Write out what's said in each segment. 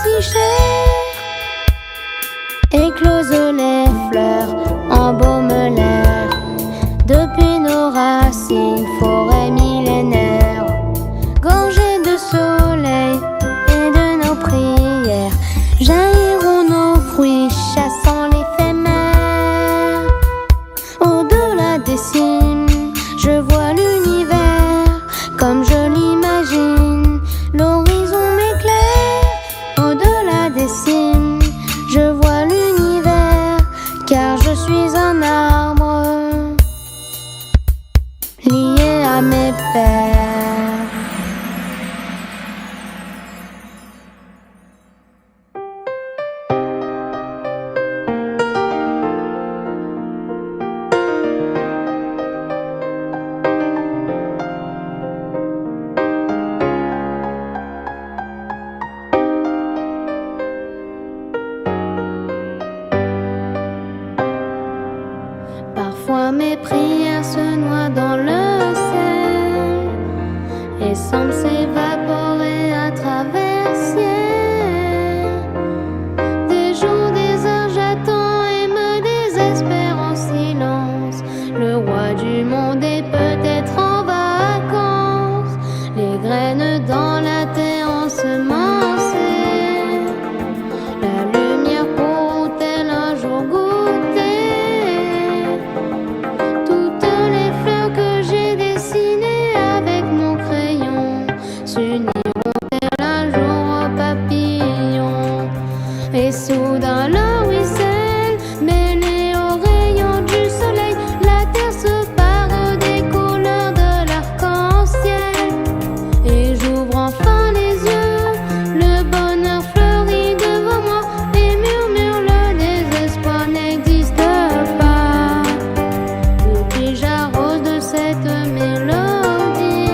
si cher. Éclosent les fleurs, embaument l'air. Depuis nos racines, forêt millénaire, gorgée de soleil et de nos prières, jailliront nos fruits, chassant l'éphémère. Au-delà des cimes, je vois l'univers comme je l'imagine. L'horizon m'éclaire. Au-delà des cimes, je vois l'univers, car je suis un arbre lié à mes pères. Parfois mes prières se noient dans le ciel et semblent s'évaporer à travers le ciel. Des jours, des heures, j'attends et me désespère en silence. Le roi du monde est peut-être en vacances. Les graines dans la terre ensemencées, la lumière pourront-elles un jour goûter? Toutes les fleurs que j'ai dessinées avec mon crayon s'uniront-elles un jour au papillon? Et soudain le ruisselle, mêlé aux rayons du soleil, la terre se pare des couleurs de l'arc-en-ciel. Et j'ouvre enfin les yeux, le bonheur fleurit devant moi et murmure le désespoir n'existe pas. Depuis j'arrose de cette mélodie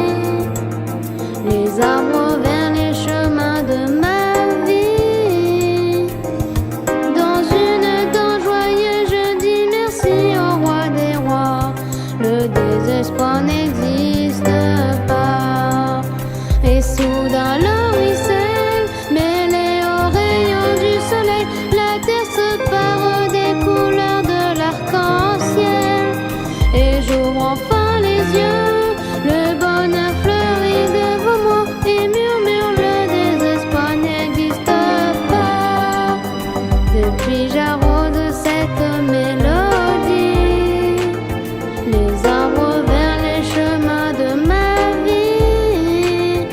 les arbres vers les chemins de ma vie. Dans une danse joyeuse, je dis merci au roi des rois. Le désespoir n'existe pas. Et soudain le ruisselle, mêlé aux rayons du soleil, la terre se pare des couleurs de l'arc-en-ciel. Et j'ouvre enfin les yeux, le bonheur fleurit devant moi et murmure le désespoir n'existe pas. Depuis j'arrose cette mélodie les arbres vers les chemins de ma vie.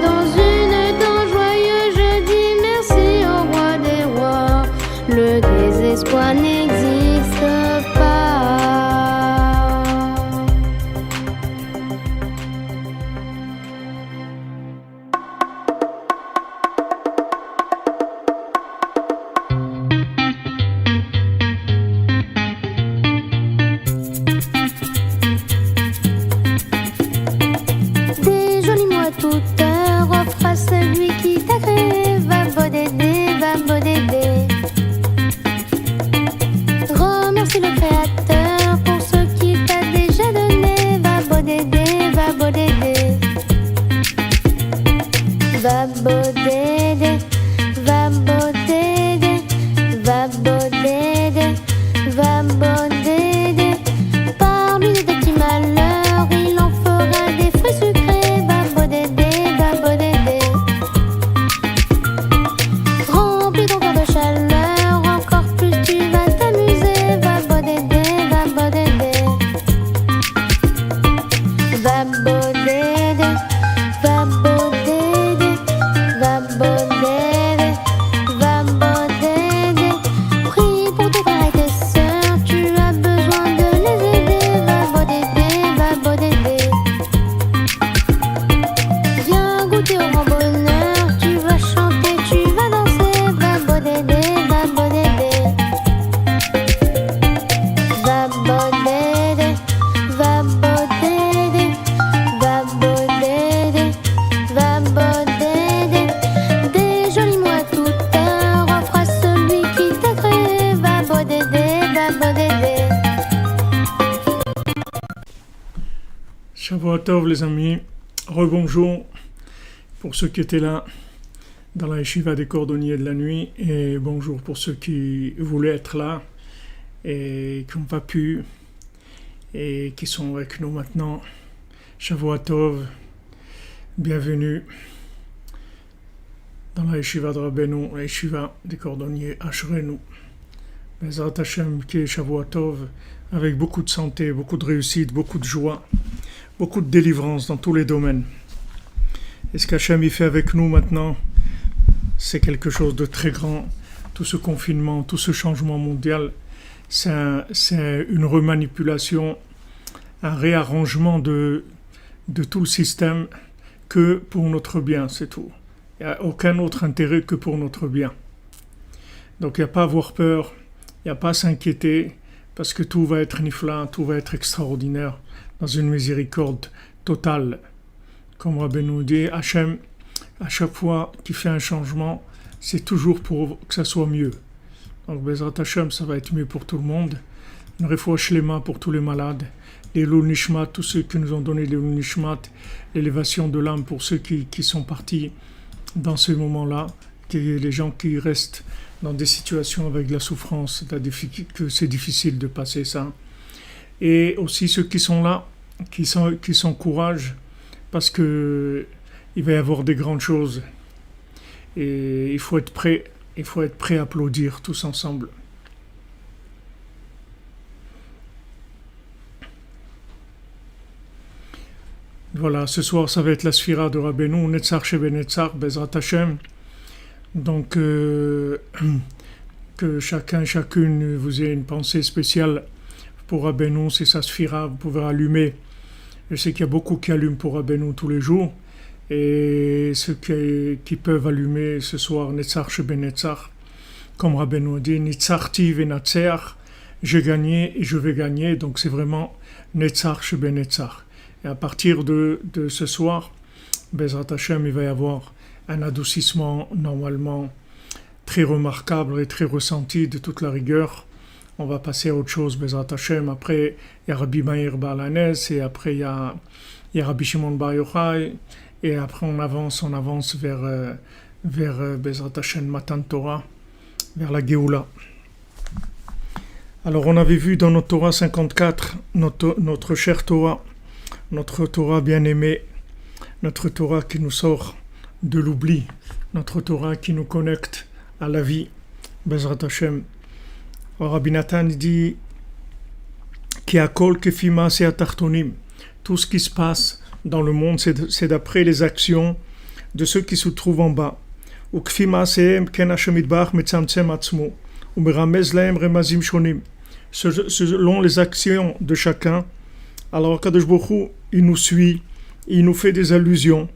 Dans une danse joyeuse, je dis merci au roi des rois. Le désespoir n'existe pas. Des jolis mots à toute heure offre à celui qui t'a créé. Va bodédé, va bodédé. Remercie le créateur pour ce qu'il t'a déjà donné. Va bodédé, va bodédé. Va bodédé, va bodédé, va bodédé, va bodédé. Par lui de petits malheurs, il en fera des fruits sucrés. Va bodédé, va bodédé. Remplis ton corps de chaleur, encore plus tu vas t'amuser. Va bodédé, va bodédé. Va bodédé, va bodédé, va bodédé, va bodédé. Prie pour tes frères et tes sœurs, tu as besoin de les aider. Va bodédé, va bodédé. Viens goûter au grand bonheur, tu vas chanter, tu vas danser. Va bodédé, va bodédé. Va bodédé, va bodédé, va bodédé, va bodédé. Des jolis mots à toute heure offre à celui qui t'a créé. Va bodédé, va bodédé. Shavuot Tov les amis, rebonjour pour ceux qui étaient là dans la yeshiva des cordonniers de la nuit. Et bonjour pour ceux qui voulaient être là et qui n'ont pas pu et qui sont avec nous maintenant. Shavua Tov, bienvenue dans la yeshiva de Rabbeinu, la yeshiva des cordonniers Ashrenu. Bezrat Hashem qui est Shavua Tov, avec beaucoup de santé, beaucoup de réussite, beaucoup de joie, beaucoup de délivrance dans tous les domaines. Et ce qu'Hachem y fait avec nous maintenant, c'est quelque chose de très grand. Tout ce confinement, tout ce changement mondial, c'est une remanipulation, un réarrangement de tout le système que pour notre bien, c'est tout. Il n'y a aucun autre intérêt que pour notre bien. Donc il n'y a pas à avoir peur, il n'y a pas à s'inquiéter, parce que tout va être nifla, tout va être extraordinaire, dans une miséricorde totale. Comme Rabbeinu nous dit, Hachem, à chaque fois qu'il fait un changement, c'est toujours pour que ça soit mieux. Donc Bezrat Hashem, ça va être mieux pour tout le monde. Une refoua shlema pour tous les malades. Les Lou Nishmat, tous ceux qui nous ont donné les Lou Nishmat, l'élévation de l'âme pour ceux qui sont partis dans ces moments-là, les gens qui restent dans des situations avec de la souffrance, que c'est difficile de passer ça. Et aussi ceux qui sont là, qui s'encouragent, parce que il va y avoir des grandes choses. Et il faut être prêt à applaudir tous ensemble. Voilà, ce soir ça va être la sphira de Rabbeinu, Netzach Shebenetzach, Bezrat Hashem. Donc que chacune vous ait une pensée spéciale pour Rabbeinu, c'est sa sphira, vous pouvez allumer. Je sais qu'il y a beaucoup qui allument pour Rabbeinu tous les jours. Et ceux qui peuvent allumer ce soir, Netzach Shebenetzach, comme Rabbeinu dit, Nitzachti Venatzeach, j'ai gagné et je vais gagner, donc c'est vraiment Netzach Shebenetzach. Et à partir de ce soir, Bezrat Hashem, il va y avoir un adoucissement normalement très remarquable et très ressenti de toute la rigueur. On va passer à autre chose, Bezrat Hashem. Après, il y a Rabbi Meir Baal Hanez, et après il y a Rabbi Shimon Bar Yochai, et après on avance vers Bezrat Hashem Matan Torah, vers la Géoula. Alors on avait vu dans notre Torah 54, notre chère Torah, notre Torah bien-aimée, notre Torah qui nous sort de l'oubli, notre Torah qui nous connecte à la vie, Bezrat Hashem. Rabbi Nathan dit Ki hakol kefi maaseh hatartonim, tout ce qui se passe dans le monde, c'est d'après les actions de ceux qui se trouvent en bas. Ou kefi maasehem ken Hashem yitbarach metzamtzem atzmo, ou meramez lahem remazim shonim. Selon les actions de chacun, alors Kadosh Baruch Hu, il nous suit, il nous fait des allusions.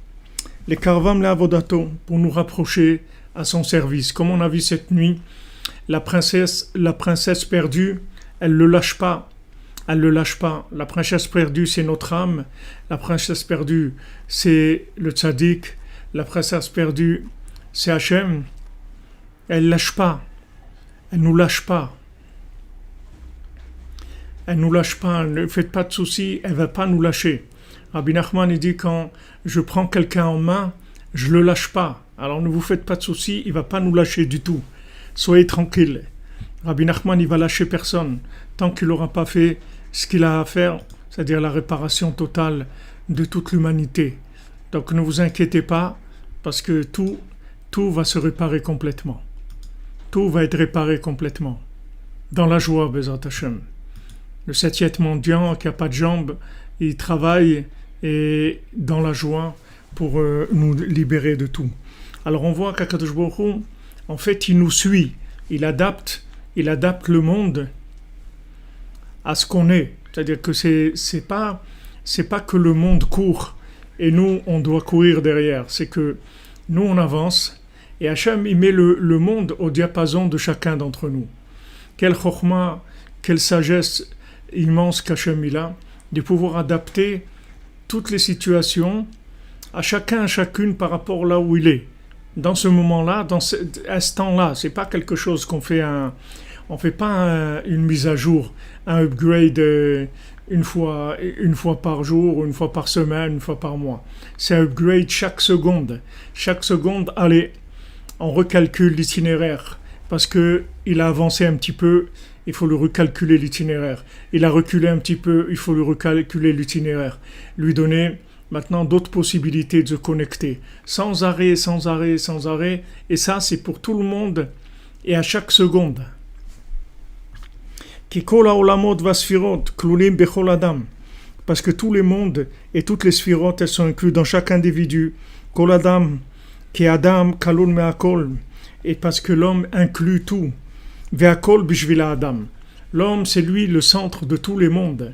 Les karvam le'avodato, pour nous rapprocher à son service. Comme on a vu cette nuit, la princesse perdue, elle ne le lâche pas. Elle ne le lâche pas. La princesse perdue, c'est notre âme. La princesse perdue, c'est le tzaddik. La princesse perdue, c'est Hachem. Elle ne lâche pas. Elle ne nous lâche pas. Elle ne nous lâche pas. Ne faites pas de soucis. Elle ne va pas nous lâcher. Rabbi Nachman, il dit, quand je prends quelqu'un en main, je ne le lâche pas. Alors ne vous faites pas de soucis. Il ne va pas nous lâcher du tout. Soyez tranquille. Rabbi Nachman, il va lâcher personne tant qu'il n'aura pas fait ce qu'il a à faire, c'est-à-dire la réparation totale de toute l'humanité. Donc ne vous inquiétez pas, parce que tout va se réparer complètement. Tout va être réparé complètement. Dans la joie, Bezrat Hashem. Le 7e mendiant qui n'a pas de jambes, il travaille et dans la joie pour nous libérer de tout. Alors on voit qu'Akadosh Baruch Hu, en fait, il nous suit, il adapte le monde à ce qu'on est. C'est-à-dire que c'est pas que le monde court et nous, on doit courir derrière. C'est que nous, on avance et Hachem, il met le monde au diapason de chacun d'entre nous. Quelle chokhma, quelle sagesse immense qu'Hachem il a, de pouvoir adapter toutes les situations à chacune par rapport là où il est. Dans ce moment-là, dans cet instant-là, c'est pas quelque chose qu'on fait on fait pas une mise à jour, un upgrade une fois par jour, une fois par semaine, une fois par mois. C'est un upgrade chaque seconde. Chaque seconde, allez, on recalcule l'itinéraire parce que il a avancé un petit peu, il faut le recalculer l'itinéraire. Il a reculé un petit peu, il faut le recalculer l'itinéraire. Lui donner maintenant d'autres possibilités de se connecter, sans arrêt, sans arrêt, sans arrêt. Et ça, c'est pour tout le monde et à chaque seconde. Kikola olamot vasfirot klulim bechol adam. Parce que tous les mondes et toutes les sphirotes, elles sont incluses dans chaque individu. Kol adam, ki adam kalun me'akol. Et parce que l'homme inclut tout. Ve'akol bishvila adam. L'homme, c'est lui le centre de tous les mondes.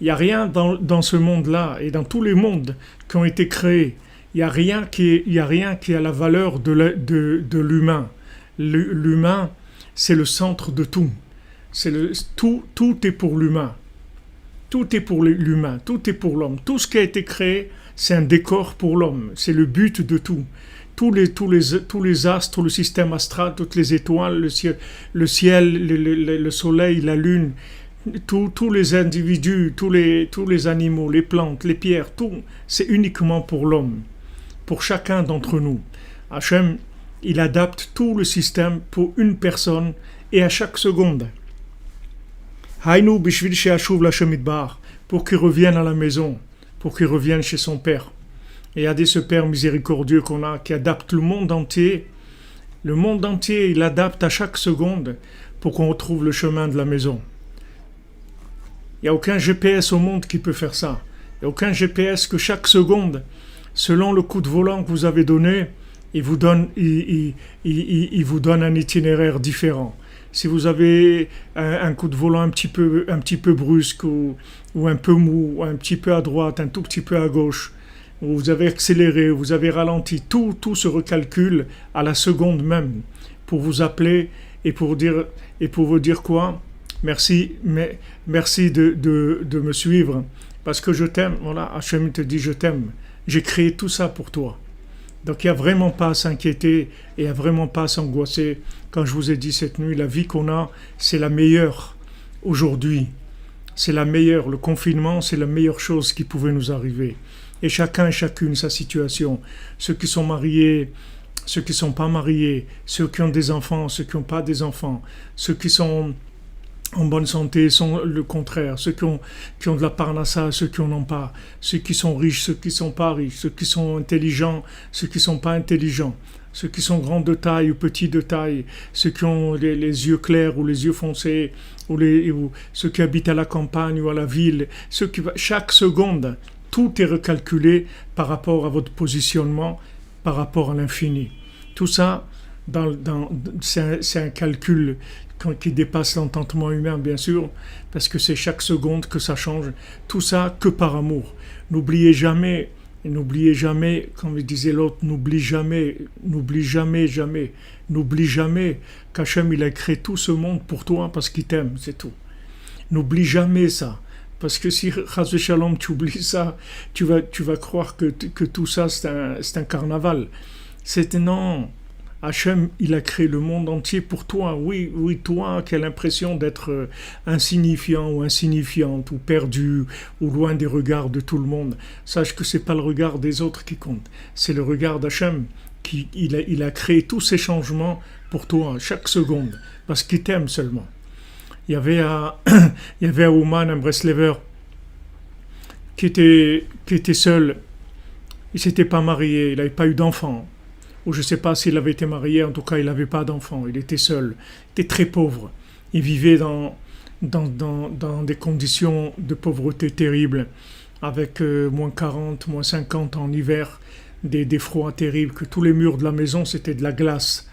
Il n'y a rien dans ce monde-là et dans tous les mondes qui ont été créés. Il n'y a rien qui a la valeur de l'humain. L'humain, c'est le centre de tout. Tout est pour l'humain. Tout est pour l'humain. Tout est pour l'homme. Tout ce qui a été créé, c'est un décor pour l'homme. C'est le but de tout. Tous les astres, le système astral, toutes les étoiles, le ciel, le soleil, la lune, tous les individus, tous les animaux, les plantes, les pierres, tout, c'est uniquement pour l'homme, pour chacun d'entre nous. Hachem, il adapte tout le système pour une personne et à chaque seconde. Haïnou bishvil she'ashuv l'Hashem idbar, pour qu'il revienne à la maison, pour qu'il revienne chez son père. Et regardez ce Père miséricordieux qu'on a, qui adapte le monde entier. Le monde entier, il adapte à chaque seconde pour qu'on retrouve le chemin de la maison. Il n'y a aucun GPS au monde qui peut faire ça. Il n'y a aucun GPS que chaque seconde, selon le coup de volant que vous avez donné, il vous donne un itinéraire différent. Si vous avez un coup de volant un petit peu brusque ou un peu mou, ou un petit peu à droite, un tout petit peu à gauche, vous avez accéléré, vous avez ralenti, tout se recalcule à la seconde même pour vous appeler et pour vous dire quoi? Merci de me suivre parce que je t'aime. Voilà, Hachem te dit je t'aime. J'ai créé tout ça pour toi. Donc il n'y a vraiment pas à s'inquiéter et il n'y a vraiment pas à s'angoisser. Quand je vous ai dit cette nuit, la vie qu'on a, c'est la meilleure aujourd'hui. C'est la meilleure. Le confinement, c'est la meilleure chose qui pouvait nous arriver. Et chacun et chacune sa situation. Ceux qui sont mariés, ceux qui ne sont pas mariés, ceux qui ont des enfants, ceux qui n'ont pas des enfants, ceux qui sont en bonne santé sont le contraire, ceux qui ont de la parnassa, ceux qui n'en ont pas, ceux qui sont riches, ceux qui ne sont pas riches, ceux qui sont intelligents, ceux qui ne sont pas intelligents, ceux qui sont grands de taille ou petits de taille, ceux qui ont les yeux clairs ou les yeux foncés, ou ceux qui habitent à la campagne ou à la ville, chaque seconde, tout est recalculé par rapport à votre positionnement, par rapport à l'infini. Tout ça, c'est un calcul qui dépasse l'entendement humain, bien sûr, parce que c'est chaque seconde que ça change. Tout ça que par amour. N'oubliez jamais, comme disait l'autre, n'oublie jamais qu'Hachem, il a créé tout ce monde pour toi parce qu'il t'aime, c'est tout. N'oublie jamais ça. Parce que si, Chas Shalom, tu oublies ça, tu vas croire que tout ça, c'est un carnaval. Non. Hachem, il a créé le monde entier pour toi. Oui, toi qui as l'impression d'être insignifiant ou insignifiante, ou perdu, ou loin des regards de tout le monde. Sache que c'est pas le regard des autres qui compte. C'est le regard d'Hachem. Il a créé tous ces changements pour toi, chaque seconde, parce qu'il t'aime seulement. Il y avait un Ouman, un Breslever, qui était seul. Il s'était pas marié, il n'avait pas eu d'enfant. Ou je ne sais pas s'il avait été marié, en tout cas il n'avait pas d'enfant, il était seul. Il était très pauvre. Il vivait dans des conditions de pauvreté terribles, avec moins 40, moins 50 en hiver, des froids terribles, que tous les murs de la maison c'était de la glace.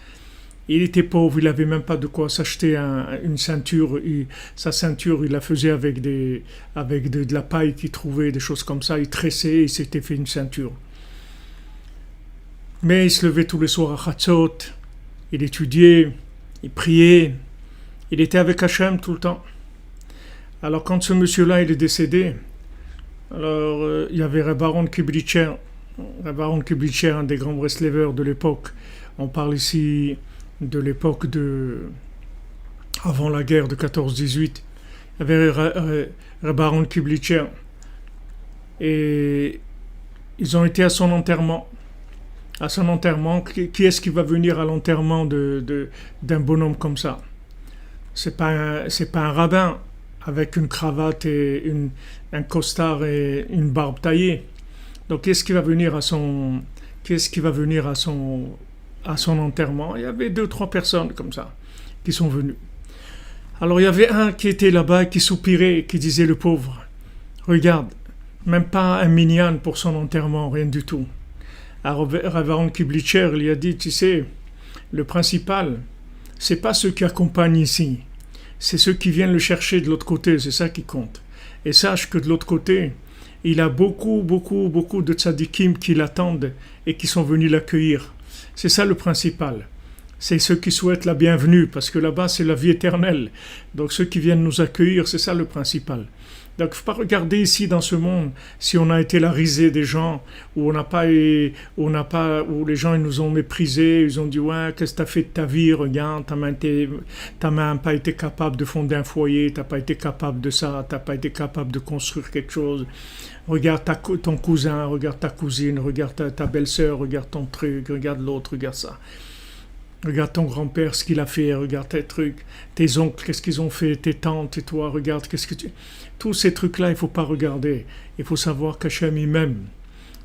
Il était pauvre, il n'avait même pas de quoi s'acheter une ceinture. Sa ceinture, il la faisait avec de la paille qu'il trouvait, des choses comme ça. Il tressait et il s'était fait une ceinture. Mais il se levait tous les soirs à Chatzot, il étudiait, il priait, il était avec Hachem tout le temps. Alors quand ce monsieur-là il est décédé, alors il y avait Reb Aaron Kiblitcher, un des grands Breslevers de l'époque. On parle ici de l'époque avant la guerre de 14-18. Il y avait Reb Aaron Kiblitcher. Et ils ont été à son enterrement. à son enterrement. Qui est-ce qui va venir à l'enterrement d'un bonhomme comme ça? C'est pas un rabbin avec une cravate et un costard et une barbe taillée. Donc qu'est-ce qui va venir à son enterrement? Il y avait 2-3 personnes comme ça qui sont venues. Alors il y avait un qui était là-bas qui soupirait, qui disait le pauvre, regarde, même pas un minyan pour son enterrement, rien du tout. Alors Rav Aaron Kiblitcher lui a dit, tu sais, le principal, c'est pas ceux qui accompagnent ici, c'est ceux qui viennent le chercher de l'autre côté, c'est ça qui compte. Et sache que de l'autre côté, il a beaucoup de tzadikim qui l'attendent et qui sont venus l'accueillir. C'est ça le principal. C'est ceux qui souhaitent la bienvenue, parce que là-bas c'est la vie éternelle. Donc ceux qui viennent nous accueillir, c'est ça le principal. Donc il ne faut pas regarder ici dans ce monde si on a été la risée des gens, où les gens ils nous ont méprisés, ils ont dit ouais, qu'est-ce que tu as fait de ta vie, regarde, t'as même pas été capable de fonder un foyer, t'as pas été capable de ça, t'as pas été capable de construire quelque chose. Regarde ton cousin, regarde ta cousine, regarde ta belle-sœur, regarde ton truc, regarde l'autre, regarde ça. Regarde ton grand-père, ce qu'il a fait, regarde tes trucs, tes oncles, qu'est-ce qu'ils ont fait, tes tantes et toi, regarde, qu'est-ce que tu... Tous ces trucs-là, il ne faut pas regarder. Il faut savoir qu'Hachem il m'aime.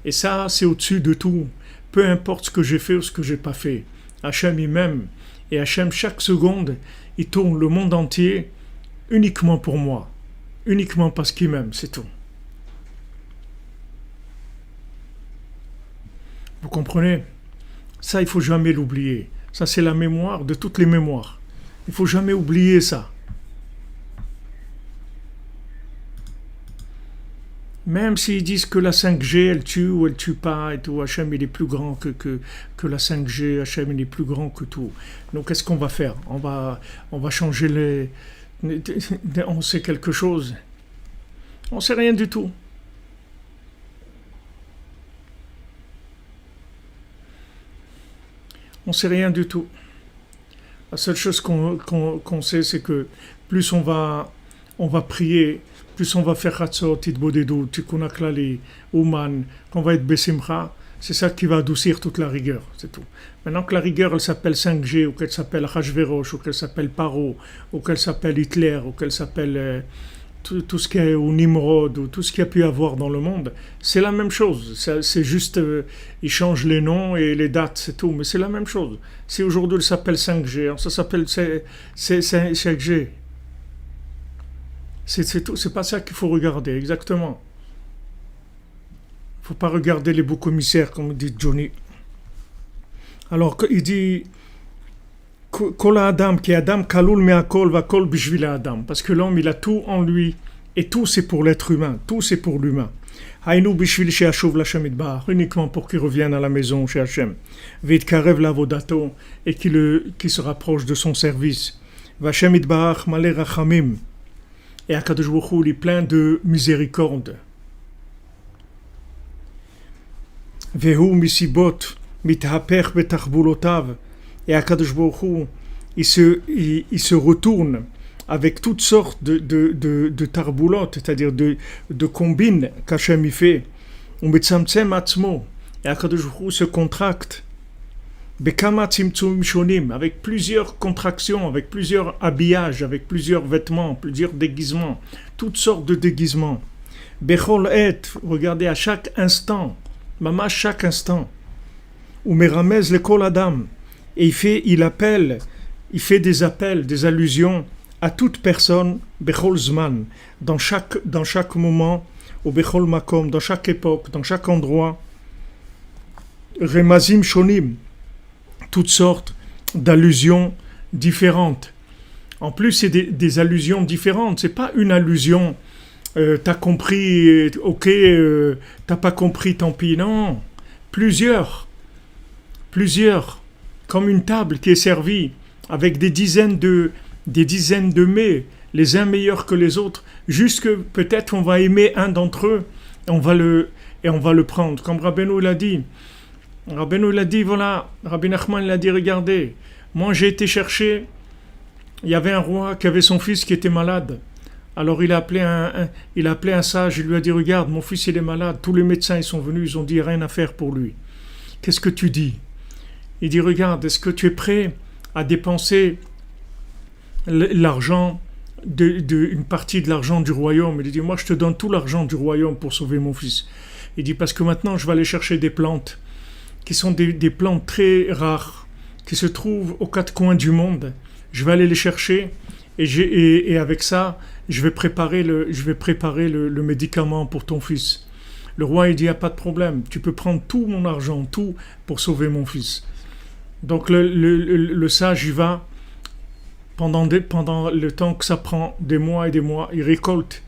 Et ça, c'est au-dessus de tout. Peu importe ce que j'ai fait ou ce que j'ai pas fait. Hachem il m'aime. Et Hachem, chaque seconde, il tourne le monde entier uniquement pour moi. Uniquement parce qu'il m'aime, c'est tout. Vous comprenez? Ça, il ne faut jamais l'oublier. Ça, c'est la mémoire de toutes les mémoires. Il ne faut jamais oublier ça. Même s'ils disent que la 5G, elle tue ou elle tue pas, et tout, Hachem, il est plus grand que la 5G, Hachem, il est plus grand que tout. Donc, qu'est-ce qu'on va faire? On va changer on sait quelque chose. On ne sait rien du tout. On ne sait rien du tout. La seule chose qu'on sait, c'est que plus on va prier, plus on va faire Hatzot, Tidbodedou, Tikkun HaKlali, Ouman, qu'on va être Besimcha, c'est ça qui va adoucir toute la rigueur, c'est tout. Maintenant que la rigueur, elle s'appelle 5G, ou qu'elle s'appelle Hachverosh, ou qu'elle s'appelle Paro, ou qu'elle s'appelle Hitler, ou qu'elle s'appelle tout ce qui est ou Nimrod, ou tout ce qu'il y a pu avoir dans le monde, c'est la même chose. C'est juste, ils changent les noms et les dates, c'est tout, mais c'est la même chose. Si aujourd'hui elle s'appelle 5G, alors ça s'appelle 5G. C'est tout, c'est pas ça qu'il faut regarder, exactement. Il ne faut pas regarder les beaux commissaires, comme dit Johnny. Alors, il dit Kol Adam, qui est Adam, Kalul Me'akol Vakol Bishvil Adam. Parce que l'homme, il a tout en lui, et tout c'est pour l'être humain, tout c'est pour l'humain. Haïnou Bishvil She'ashuv L'Hashem Idbar, uniquement pour qu'il revienne à la maison chez Hachem. V'itkarev Lavodato, et qui se rapproche de son service. V'Hashem Idbar Malé Rachamim. Et Akadosh Baruch Hu, il est plein de miséricorde. Vehu misibot mithaper betachbulotav. Et Akadosh Baruch Hu, il se retourne avec toutes sortes de tarboulotes, c'est-à-dire de combines qu'Hachem y fait. Umetzamtzem atzmo. Et Akadosh Baruch Hu se contracte. Bekama tzimtzum shonim, avec plusieurs contractions, avec plusieurs habillages, avec plusieurs vêtements, plusieurs déguisements, toutes sortes de déguisements. Bechol et, regardez à chaque instant, mama chaque instant. Umeramez le kol adam, et il fait des appels, des allusions à toute personne, bechol zman, dans chaque moment, ou bechol makom, dans chaque époque, dans chaque endroit. Remazim shonim, toutes sortes d'allusions différentes. En plus, c'est des allusions différentes. C'est pas une allusion, t'as compris, ok, t'as pas compris, tant pis. Non, plusieurs, comme une table qui est servie avec des dizaines de mets, les uns meilleurs que les autres, jusque peut-être on va aimer un d'entre eux et on va le prendre. Comme Rabbeinu l'a dit. Rabbeinu l'a dit, voilà, Rabbi Nachman l'a dit, regardez, moi j'ai été chercher, il y avait un roi qui avait son fils qui était malade. Alors il a appelé un sage, il lui a dit, regarde, mon fils il est malade, tous les médecins ils sont venus, ils ont dit rien à faire pour lui. qu'est-ce que tu dis? Il dit, regarde, est-ce que tu es prêt à dépenser l'argent, une partie de l'argent du royaume? Il dit, moi je te donne tout l'argent du royaume pour sauver mon fils. Il dit, parce que maintenant je vais aller chercher des plantes, qui sont des plantes très rares, qui se trouvent aux quatre coins du monde. Je vais aller les chercher, et avec ça, je vais préparer le médicament pour ton fils. Le roi, il dit, il n'y a pas de problème, tu peux prendre tout mon argent, tout, pour sauver mon fils. Donc le sage, il va, pendant le temps que ça prend, des mois et des mois, il récolte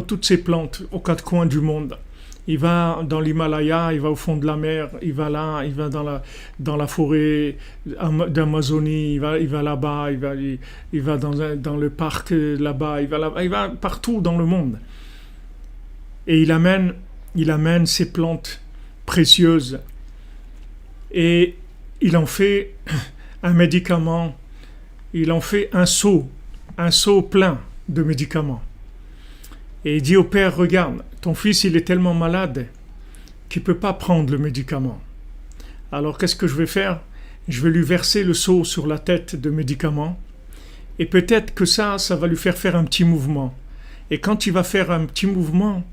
toutes ces plantes aux quatre coins du monde. Il va dans l'Himalaya, il va au fond de la mer, il va dans la forêt d'Amazonie, il va là-bas, il va dans le parc là-bas, il va partout dans le monde. Et il amène ces plantes précieuses et il en fait un médicament, il en fait un seau plein de médicaments. Et il dit au père, regarde, ton fils il est tellement malade qu'il ne peut pas prendre le médicament. Alors qu'est-ce que je vais faire? Je vais lui verser le seau sur la tête de médicaments et peut-être que ça va lui faire un petit mouvement. Et quand il va faire un petit mouvement,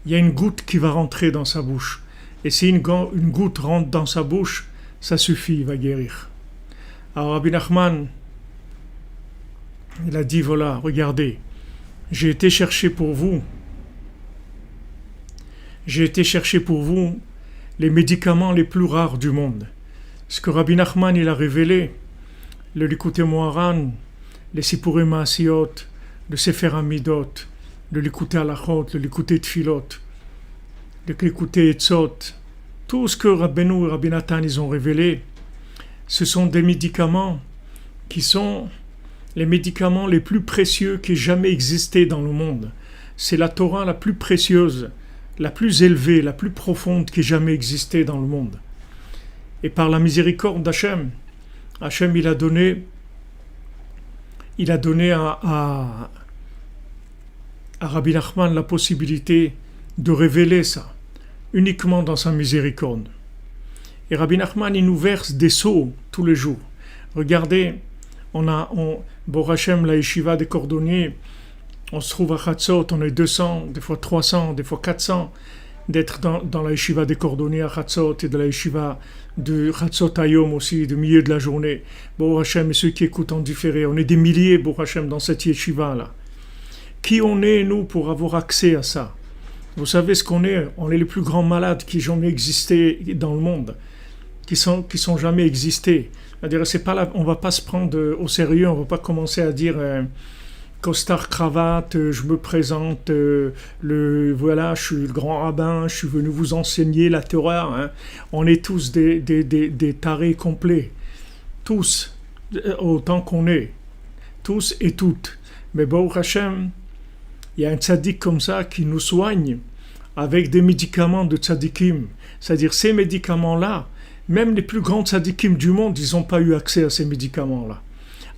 il y a une goutte qui va rentrer dans sa bouche. Et si une goutte rentre dans sa bouche, ça suffit, il va guérir. Alors Rabbi Nachman, il a dit, voilà, regardez, j'ai été chercher pour vous les médicaments les plus rares du monde. Ce que Rabbi Nachman il a révélé, le Likutei Moharan, les Sipurim Maasiyot, le Sefer Amidot, le Likutei Halachot, le Likutei Tfilot, le Likutei Etzot, tout ce que Rabbeinu et Rabbi Nathan ils ont révélé, ce sont des médicaments qui sont les médicaments les plus précieux qui aient jamais existé dans le monde. C'est la Torah la plus précieuse, la plus élevée, la plus profonde qui ait jamais existé dans le monde. Et par la miséricorde d'Hachem, Hachem il a donné à Rabbi Nachman la possibilité de révéler ça, uniquement dans sa miséricorde. Et Rabbi Nachman il nous verse des seaux tous les jours. Regardez, Bor Hashem, la yeshiva des cordonniers, on se trouve à Chatzot, on est 200, des fois 300, des fois 400, d'être dans la yeshiva des cordonniers à Chatzot et de la yeshiva de Chatzot Hayom aussi, du milieu de la journée. Bor Hashem et ceux qui écoutent en différé, on est des milliers, Bor Hashem, dans cette yeshiva-là. Qui on est, nous, pour avoir accès à ça? Vous savez ce qu'on est? On est les plus grands malades qui jamais existé dans le monde, qui sont jamais existés. C'est-à-dire, on va pas se prendre au sérieux, on va pas commencer à dire costard cravate, je me présente, voilà, je suis le grand rabbin, je suis venu vous enseigner la Torah. Hein. On est tous des tarés complets, tous, autant qu'on est, tous et toutes. Mais Baruch Hashem, il y a un tzaddik comme ça qui nous soigne avec des médicaments de tzaddikim. C'est-à-dire ces médicaments-là, même les plus grands tzaddikim du monde, ils n'ont pas eu accès à ces médicaments-là,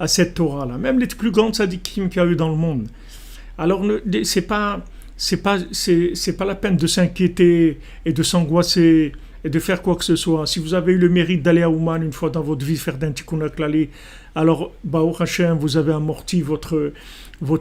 à cette Torah-là. Même les plus grands tzaddikim qu'il y a eu dans le monde. Alors, c'est pas la peine de s'inquiéter et de s'angoisser et de faire quoi que ce soit. Si vous avez eu le mérite d'aller à Ouman une fois dans votre vie, faire d'un tikkun klali, alors, Baruch Hashem, vous avez amorti votre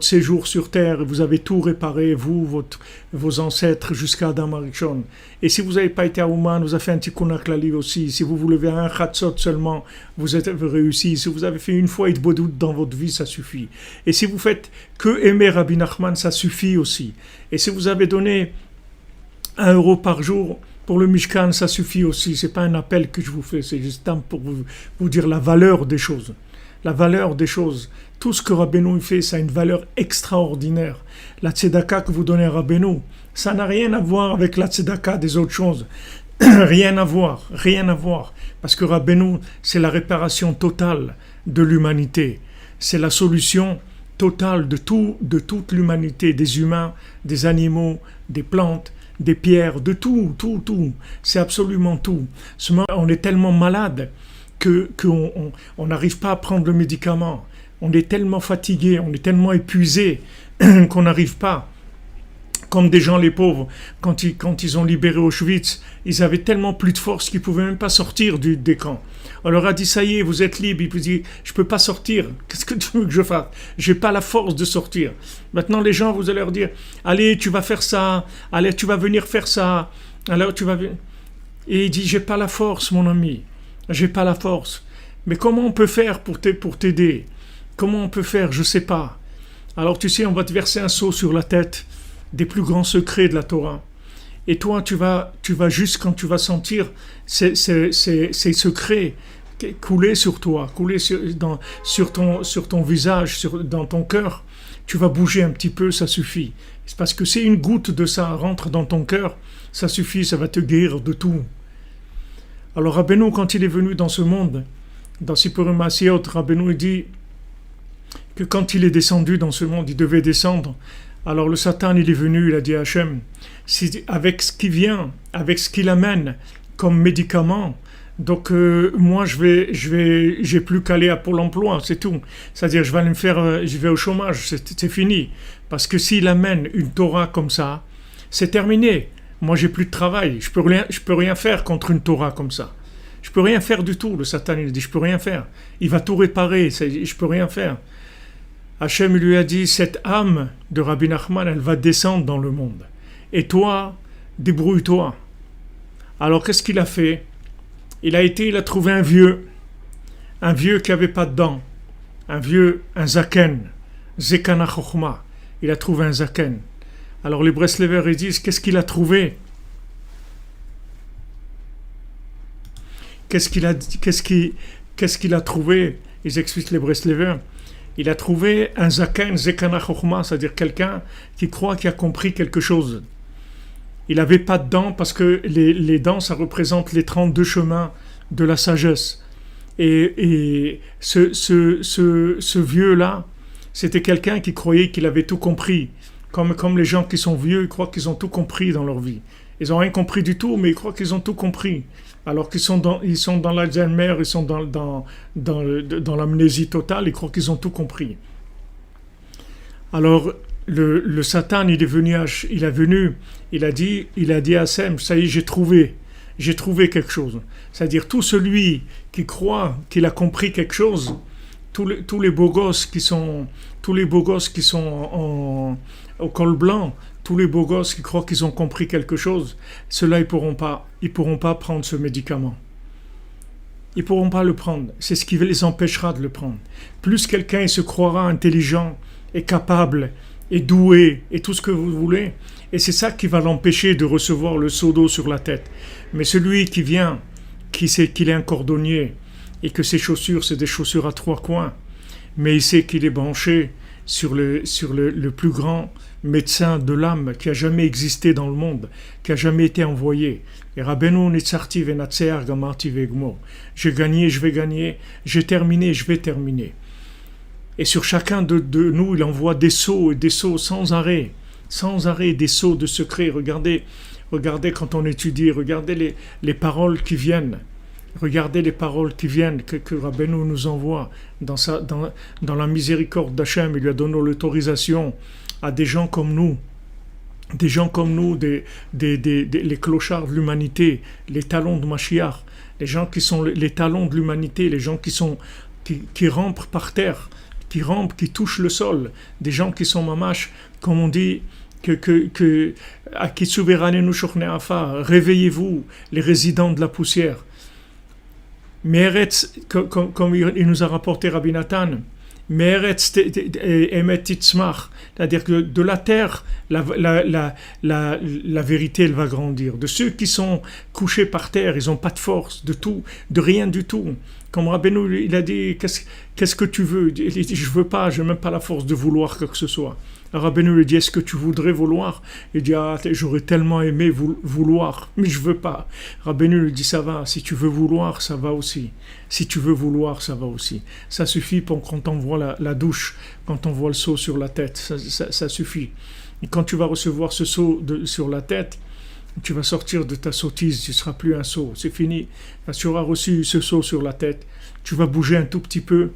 séjour sur terre, vous avez tout réparé, vos ancêtres jusqu'à Adam Arishon. Et si vous n'avez pas été à Ouman, vous avez fait un tikkun klali aussi. Si vous voulez un chatzot seulement, vous avez réussi. Si vous avez fait une fois Hitbodout dans votre vie, ça suffit. Et si vous faites que aimer Rabbi Nachman, ça suffit aussi. Et si vous avez donné 1 euro par jour pour le Mishkan, ça suffit aussi. C'est pas un appel que je vous fais, c'est juste pour vous dire la valeur des choses. La valeur des choses. Tout ce que Rabbeinu fait, ça a une valeur extraordinaire. La tzedaka que vous donnez à Rabbeinu, ça n'a rien à voir avec la tzedaka des autres choses. Rien à voir. Parce que Rabbeinu, c'est la réparation totale de l'humanité. C'est la solution totale de toute l'humanité, des humains, des animaux, des plantes, des pierres, de tout. C'est absolument tout. On est tellement malade qu'on n'arrive pas à prendre le médicament. On est tellement fatigué, on est tellement épuisé qu'on n'arrive pas Comme des gens, les pauvres, quand ils ont libéré Auschwitz, ils avaient tellement plus de force qu'ils ne pouvaient même pas sortir des camps. On leur a dit, ça y est, vous êtes libres. Ils disent, je ne peux pas sortir. Qu'est-ce que tu veux que je fasse? Je n'ai pas la force de sortir. Maintenant, les gens, vous allez leur dire, allez, tu vas faire ça. Allez, tu vas venir faire ça. Alors, tu vas... Et il dit, j'ai pas la force, mon ami. J'ai pas la force. Mais comment on peut faire pour t'aider? Comment on peut faire? Je sais pas. Alors, tu sais, on va te verser un seau sur la tête des plus grands secrets de la Torah. Et toi, tu vas juste quand tu vas sentir ces secrets couler sur toi, couler sur ton visage, dans ton cœur, tu vas bouger un petit peu, ça suffit. C'est parce que si une goutte de ça rentre dans ton cœur, ça suffit, ça va te guérir de tout. Alors Rabbeinu, quand il est venu dans ce monde, dans Sipurim Maasiot, Rabbeinu dit que quand il est descendu dans ce monde, il devait descendre. Alors le Satan, il est venu, il a dit à Hachem, avec ce qui vient, avec ce qu'il amène comme médicament, donc moi j'ai plus qu'à aller à Pôle emploi, c'est tout. C'est-à-dire je vais au chômage, c'est fini. Parce que s'il amène une Torah comme ça, c'est terminé. Moi j'ai plus de travail, je peux rien faire contre une Torah comme ça. Je peux rien faire du tout. Le Satan il dit je peux rien faire. Il va tout réparer, je peux rien faire. Hachem lui a dit, cette âme de Rabbi Nachman, elle va descendre dans le monde. Et toi, débrouille-toi. Alors qu'est-ce qu'il a fait? Il a trouvé un vieux qui n'avait pas de dents, un zaken, zekana chokhma. Il a trouvé un zaken. Alors les Breslevers ils disent, qu'est-ce qu'il a trouvé? Qu'est-ce qu'il a trouvé? Ils expliquent les Breslevers. Il a trouvé un zaken, zekana chokhma, c'est-à-dire quelqu'un qui croit qu'il a compris quelque chose. Il n'avait pas de dents parce que les dents, ça représente les 32 chemins de la sagesse. Et ce vieux-là, c'était quelqu'un qui croyait qu'il avait tout compris. Comme les gens qui sont vieux, ils croient qu'ils ont tout compris dans leur vie. Ils n'ont rien compris du tout, mais ils croient qu'ils ont tout compris. Alors qu'ils sont dans l'Alzheimer, ils sont dans l'amnésie totale, ils croient qu'ils ont tout compris. Alors, le Satan, il a dit à Sem, ça y est, j'ai trouvé quelque chose. C'est-à-dire, tout celui qui croit qu'il a compris quelque chose, tous les beaux gosses qui sont au col blanc, tous les beaux gosses qui croient qu'ils ont compris quelque chose, ceux-là, ils pourront pas prendre ce médicament. Ils pourront pas le prendre. C'est ce qui les empêchera de le prendre. Plus quelqu'un il se croira intelligent et capable et doué et tout ce que vous voulez, et c'est ça qui va l'empêcher de recevoir le seau d'eau sur la tête. Mais celui qui vient, qui sait qu'il est un cordonnier et que ses chaussures, c'est des chaussures à 3 coins, mais il sait qu'il est branché sur le plus grand médecin de l'âme qui a jamais existé dans le monde, qui a jamais été envoyé. Et Rabbeinu nitzarti venatseach gamarti vegmor. J'ai gagné, je vais gagner. J'ai terminé, je vais terminer. Et sur chacun de nous, il envoie des sceaux et des sceaux sans arrêt, des sceaux de secrets. Regardez quand on étudie, regardez les paroles qui viennent. Regardez les paroles qui viennent, que Rabbeinu nous envoie dans la miséricorde d'Hachem. Il lui a donné l'autorisation à des gens comme nous, les clochards de l'humanité, les talons de Mashiach, les gens qui sont les talons de l'humanité, les gens qui rampent par terre, qui touchent le sol, des gens qui sont mamash, comme on dit, réveillez-vous, les résidents de la poussière. Meretz, comme il nous a rapporté Rabbi Nathan, Meretz emet titzmach, c'est-à-dire que de la terre, la vérité, elle va grandir. De ceux qui sont couchés par terre, ils n'ont pas de force, de rien du tout. Comme Rabbeinu, il a dit, qu'est-ce que tu veux? Il dit, je veux pas, j'ai même pas la force de vouloir quoi que ce soit. Rabbeinu lui dit, est-ce que tu voudrais vouloir? Il dit, j'aurais tellement aimé vouloir, mais je veux pas. Rabbeinu lui dit, ça va, si tu veux vouloir, ça va aussi. Si tu veux vouloir, ça va aussi. Ça suffit pour quand on voit la douche, quand on voit le seau sur la tête, ça suffit. Et quand tu vas recevoir ce seau sur la tête, tu vas sortir de ta sottise, tu ne seras plus un seau, c'est fini. Quand tu auras reçu ce seau sur la tête, tu vas bouger un tout petit peu,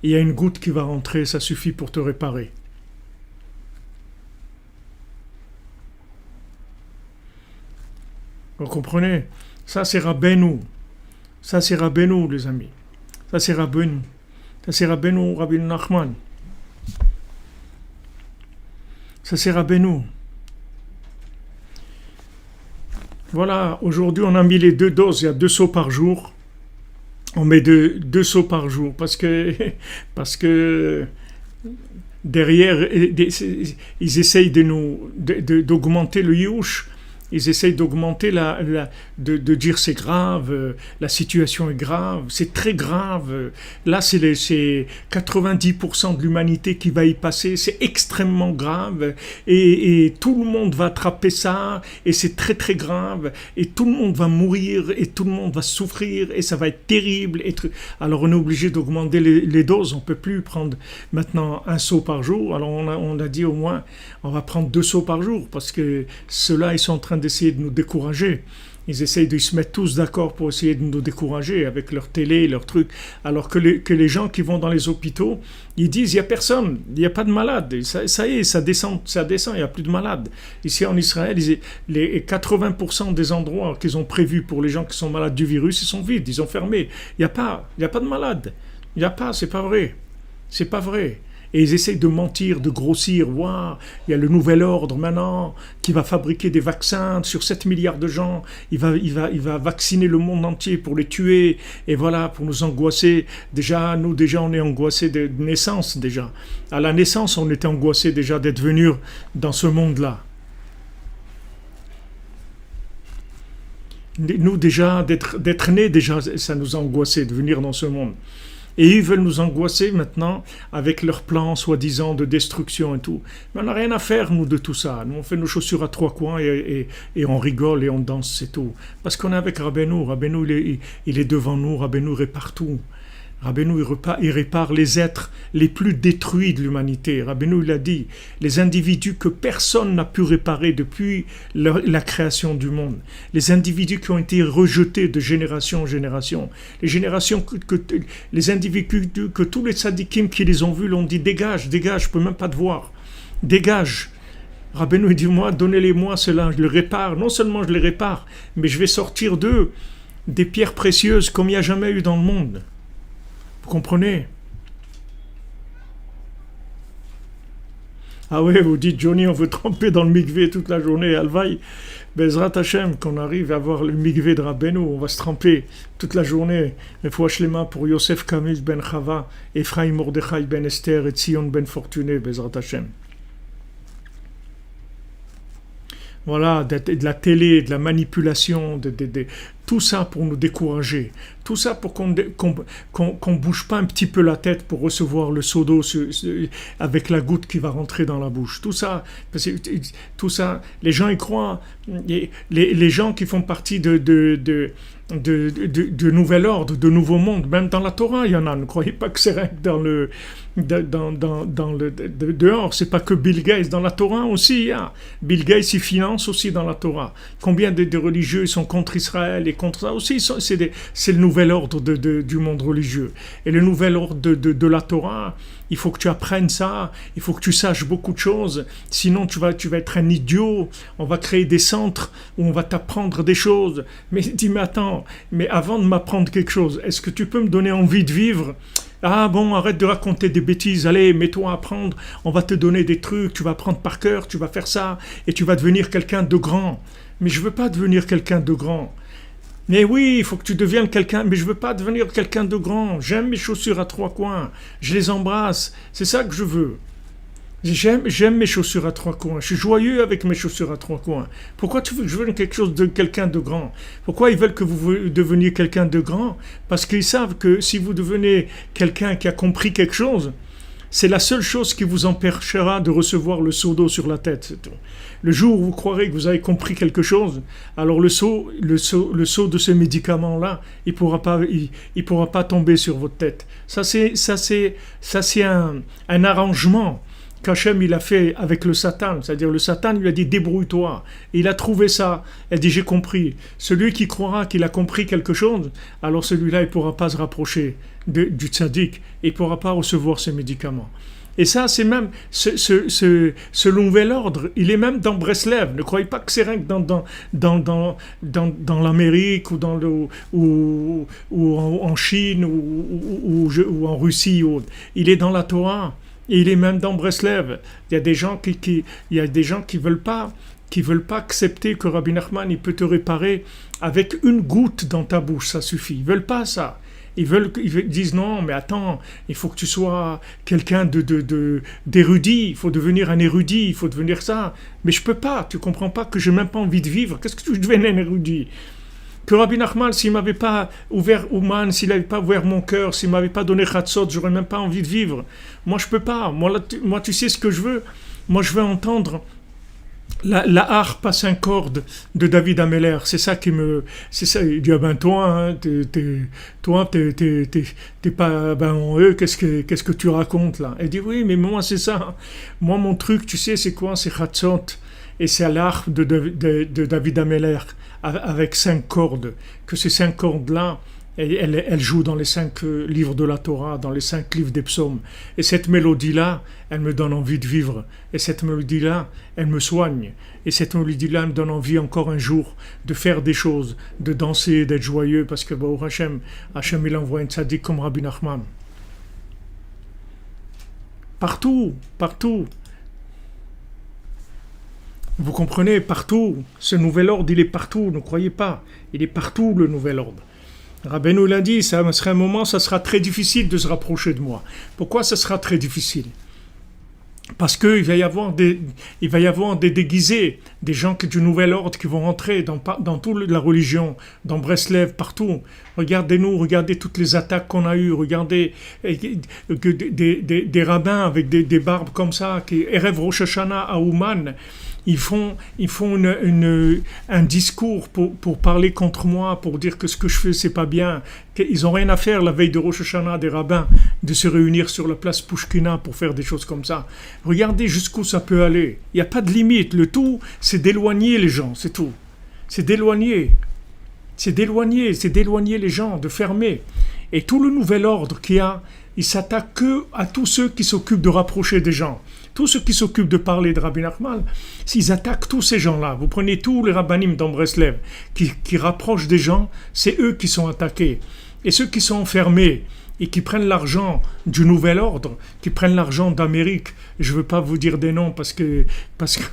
et il y a une goutte qui va rentrer, ça suffit pour te réparer. Vous comprenez? Ça, c'est Rabbeinu. Ça, c'est Rabbeinu, les amis. Ça, c'est Rabbeinu. Ça, c'est Rabbeinu, Rabbi Nachman. Ça, c'est Rabbeinu. Voilà, aujourd'hui, on a mis les 2 doses. Il y a 2 seaux par jour. On met 2 seaux par jour parce que derrière, ils essayent d'augmenter le youch. Ils essayent d'augmenter de dire c'est grave, la situation est grave, c'est très grave. Là, c'est 90% de l'humanité qui va y passer, c'est extrêmement grave. Et tout le monde va attraper ça, et c'est très très grave. Et tout le monde va mourir, et tout le monde va souffrir, et ça va être terrible. Alors on est obligé d'augmenter les doses, on ne peut plus prendre maintenant 1 seau par jour. Alors on a dit au moins, on va prendre 2 seaux par jour, parce que ceux-là, ils sont en train d'essayer de nous décourager. Ils essayent de se mettre tous d'accord pour essayer de nous décourager avec leur télé, leurs trucs. Alors que les gens qui vont dans les hôpitaux, ils disent il n'y a personne, il n'y a pas de malade. Ça y est, ça descend, il n'y a plus de malades. Ici en Israël, les 80% des endroits qu'ils ont prévus pour les gens qui sont malades du virus, ils sont vides, ils ont fermé. Il n'y a pas de malade. Il n'y a pas, c'est pas vrai. C'est pas vrai. Et ils essayent de mentir, de grossir. Waouh, il y a le nouvel ordre maintenant qui va fabriquer des vaccins sur 7 milliards de gens. Il va vacciner le monde entier pour les tuer. Et voilà, pour nous angoisser. Déjà, on est angoissés de naissance déjà. À la naissance, on était angoissés déjà d'être venus dans ce monde-là. Nous déjà, d'être nés, déjà, ça nous a angoissés de venir dans ce monde. Et ils veulent nous angoisser maintenant avec leurs plans soi-disant de destruction et tout. Mais on n'a rien à faire, nous, de tout ça. Nous, on fait nos chaussures à 3 coins et on rigole et on danse, c'est tout. Parce qu'on est avec Rabbeinu. Rabbeinu, il est devant nous. Rabbeinu est partout. Rabbeinu, il répare les êtres les plus détruits de l'humanité. Rabbeinu, il a dit, les individus que personne n'a pu réparer depuis la création du monde. Les individus qui ont été rejetés de génération en génération. Les individus que tous les tzadikim qui les ont vus l'ont dit, dégage, je peux même pas te voir. Dégage. Rabbeinu, il dit, moi, donnez-les-moi cela, je les répare. Non seulement je les répare, mais je vais sortir d'eux des pierres précieuses comme il n'y a jamais eu dans le monde. Vous comprenez? Ah oui, vous dites, Johnny, on veut tremper dans le mikvé toute la journée, Alvaï. Bezrat Hashem, qu'on arrive à voir le mikvé de Rabbeinu, on va se tremper toute la journée. Mais faut acheter les mains pour Yosef Kamis ben Chava, Ephraim Mordechai ben Esther et Tzion ben Fortuné, Bezrat Hashem. Voilà, de la télé, de la manipulation, tout ça pour nous décourager. Tout ça pour qu'on bouge pas un petit peu la tête pour recevoir le seau d'eau avec la goutte qui va rentrer dans la bouche. Tout ça, les gens y croient. Les gens qui font partie de nouvel ordre, de nouveau monde, même dans la Torah, il y en a. Ne croyez pas que c'est rien que dans le dehors. C'est pas que Bill Gates. Dans la Torah aussi, il y a. Bill Gates, il finance aussi dans la Torah. Combien de religieux sont contre Israël et contre ça aussi? C'est le nouvel ordre du monde religieux. Et le nouvel ordre de la Torah, il faut que tu apprennes ça, il faut que tu saches beaucoup de choses, sinon tu vas être un idiot. On va créer des centres où on va t'apprendre des choses. Mais dis, mais attends, mais avant de m'apprendre quelque chose, est-ce que tu peux me donner envie de vivre? Ah bon, arrête de raconter des bêtises, allez, mets-toi à apprendre, on va te donner des trucs, tu vas apprendre par cœur, tu vas faire ça, et tu vas devenir quelqu'un de grand. Mais je veux pas devenir quelqu'un de grand. Mais oui, il faut que tu deviennes quelqu'un, mais je veux pas devenir quelqu'un de grand. J'aime mes chaussures à 3 coins, je les embrasse, c'est ça que je veux. J'aime mes chaussures à 3 coins, je suis joyeux avec mes chaussures à 3 coins. Pourquoi tu veux que je devienne quelqu'un de grand? Pourquoi ils veulent que vous deveniez quelqu'un de grand? Parce qu'ils savent que si vous devenez quelqu'un qui a compris quelque chose, c'est la seule chose qui vous empêchera de recevoir le seau d'eau sur la tête. C'est tout. Le jour où vous croirez que vous avez compris quelque chose, alors le seau de ce médicament-là, il pourra pas tomber sur votre tête. Ça c'est un arrangement qu'Hachem il a fait avec le Satan. C'est-à-dire le Satan lui a dit débrouille-toi. Et il a trouvé ça. Il a dit j'ai compris. Celui qui croira qu'il a compris quelque chose, alors celui-là il ne pourra pas se rapprocher du tzaddik. Il ne pourra pas recevoir ses médicaments. Et ça, c'est même ce nouvel ordre, il est même dans Breslev. Ne croyez pas que c'est rien que dans l'Amérique ou en Chine ou en Russie. Il est dans la Torah. Et il est même dans Breslev. Il y a des gens qui veulent pas accepter que Rabbi Nachman il peut te réparer avec une goutte dans ta bouche, ça suffit. Ils veulent pas ça. Ils disent non, mais attends, il faut que tu sois quelqu'un d'érudit, il faut devenir un érudit, il faut devenir ça. Mais je peux pas, tu comprends pas que j'ai même pas envie de vivre. Qu'est-ce que tu deviens un érudit? Que Rabbi Nachman, s'il m'avait pas ouvert Ouman, s'il n'avait pas ouvert mon cœur, s'il m'avait pas donné Chatzot, j'aurais même pas envie de vivre. Moi, je peux pas. Moi, tu sais ce que je veux? Moi, je veux entendre la harpe à 5 cordes de David Ameller. C'est ça. Il dit, ah ben toi, hein, t'es pas, ben eux, qu'est-ce que tu racontes là? Elle dit, oui, mais moi, c'est ça. Moi, mon truc, tu sais, c'est quoi? C'est Chatzot. Et c'est à l'harpe de David Ameller, avec 5 cordes. Que ces 5 cordes-là, elle joue dans les 5 livres de la Torah, dans les 5 livres des psaumes. Et cette mélodie-là, elle me donne envie de vivre. Et cette mélodie-là, elle me soigne. Et cette mélodie-là elle me donne envie encore un jour de faire des choses, de danser, d'être joyeux, parce que Hachem, il envoie un tzaddik comme Rabbi Nachman. Partout. Vous comprenez, partout. Ce nouvel ordre, il est partout, ne croyez pas. Il est partout, le nouvel ordre. Rabbeinu l'a dit, ça sera un moment, ça sera très difficile de se rapprocher de moi. Pourquoi ça sera très difficile? Parce qu'il va y avoir des déguisés, des gens du nouvel ordre qui vont rentrer dans toute la religion, dans Breslev, partout. Regardez toutes les attaques qu'on a eues, regardez des rabbins avec des barbes comme ça, qui Erev Rosh Hashanah à Ouman. Ils font un discours pour parler contre moi, pour dire que ce que je fais, c'est pas bien. Ils n'ont rien à faire la veille de Rosh Hashanah, des rabbins, de se réunir sur la place Pouchkina pour faire des choses comme ça. Regardez jusqu'où ça peut aller. Il n'y a pas de limite. Le tout, c'est d'éloigner les gens, c'est tout. C'est d'éloigner les gens, de fermer. Et tout le nouvel ordre qu'il y a, il s'attaque que à tous ceux qui s'occupent de rapprocher des gens. Tous ceux qui s'occupent de parler de Rabbi Nachman, s'ils attaquent tous ces gens-là, vous prenez tous les rabbanim dans Breslev qui rapprochent des gens, c'est eux qui sont attaqués. Et ceux qui sont enfermés et qui prennent l'argent du nouvel ordre, qui prennent l'argent d'Amérique, je ne veux pas vous dire des noms parce que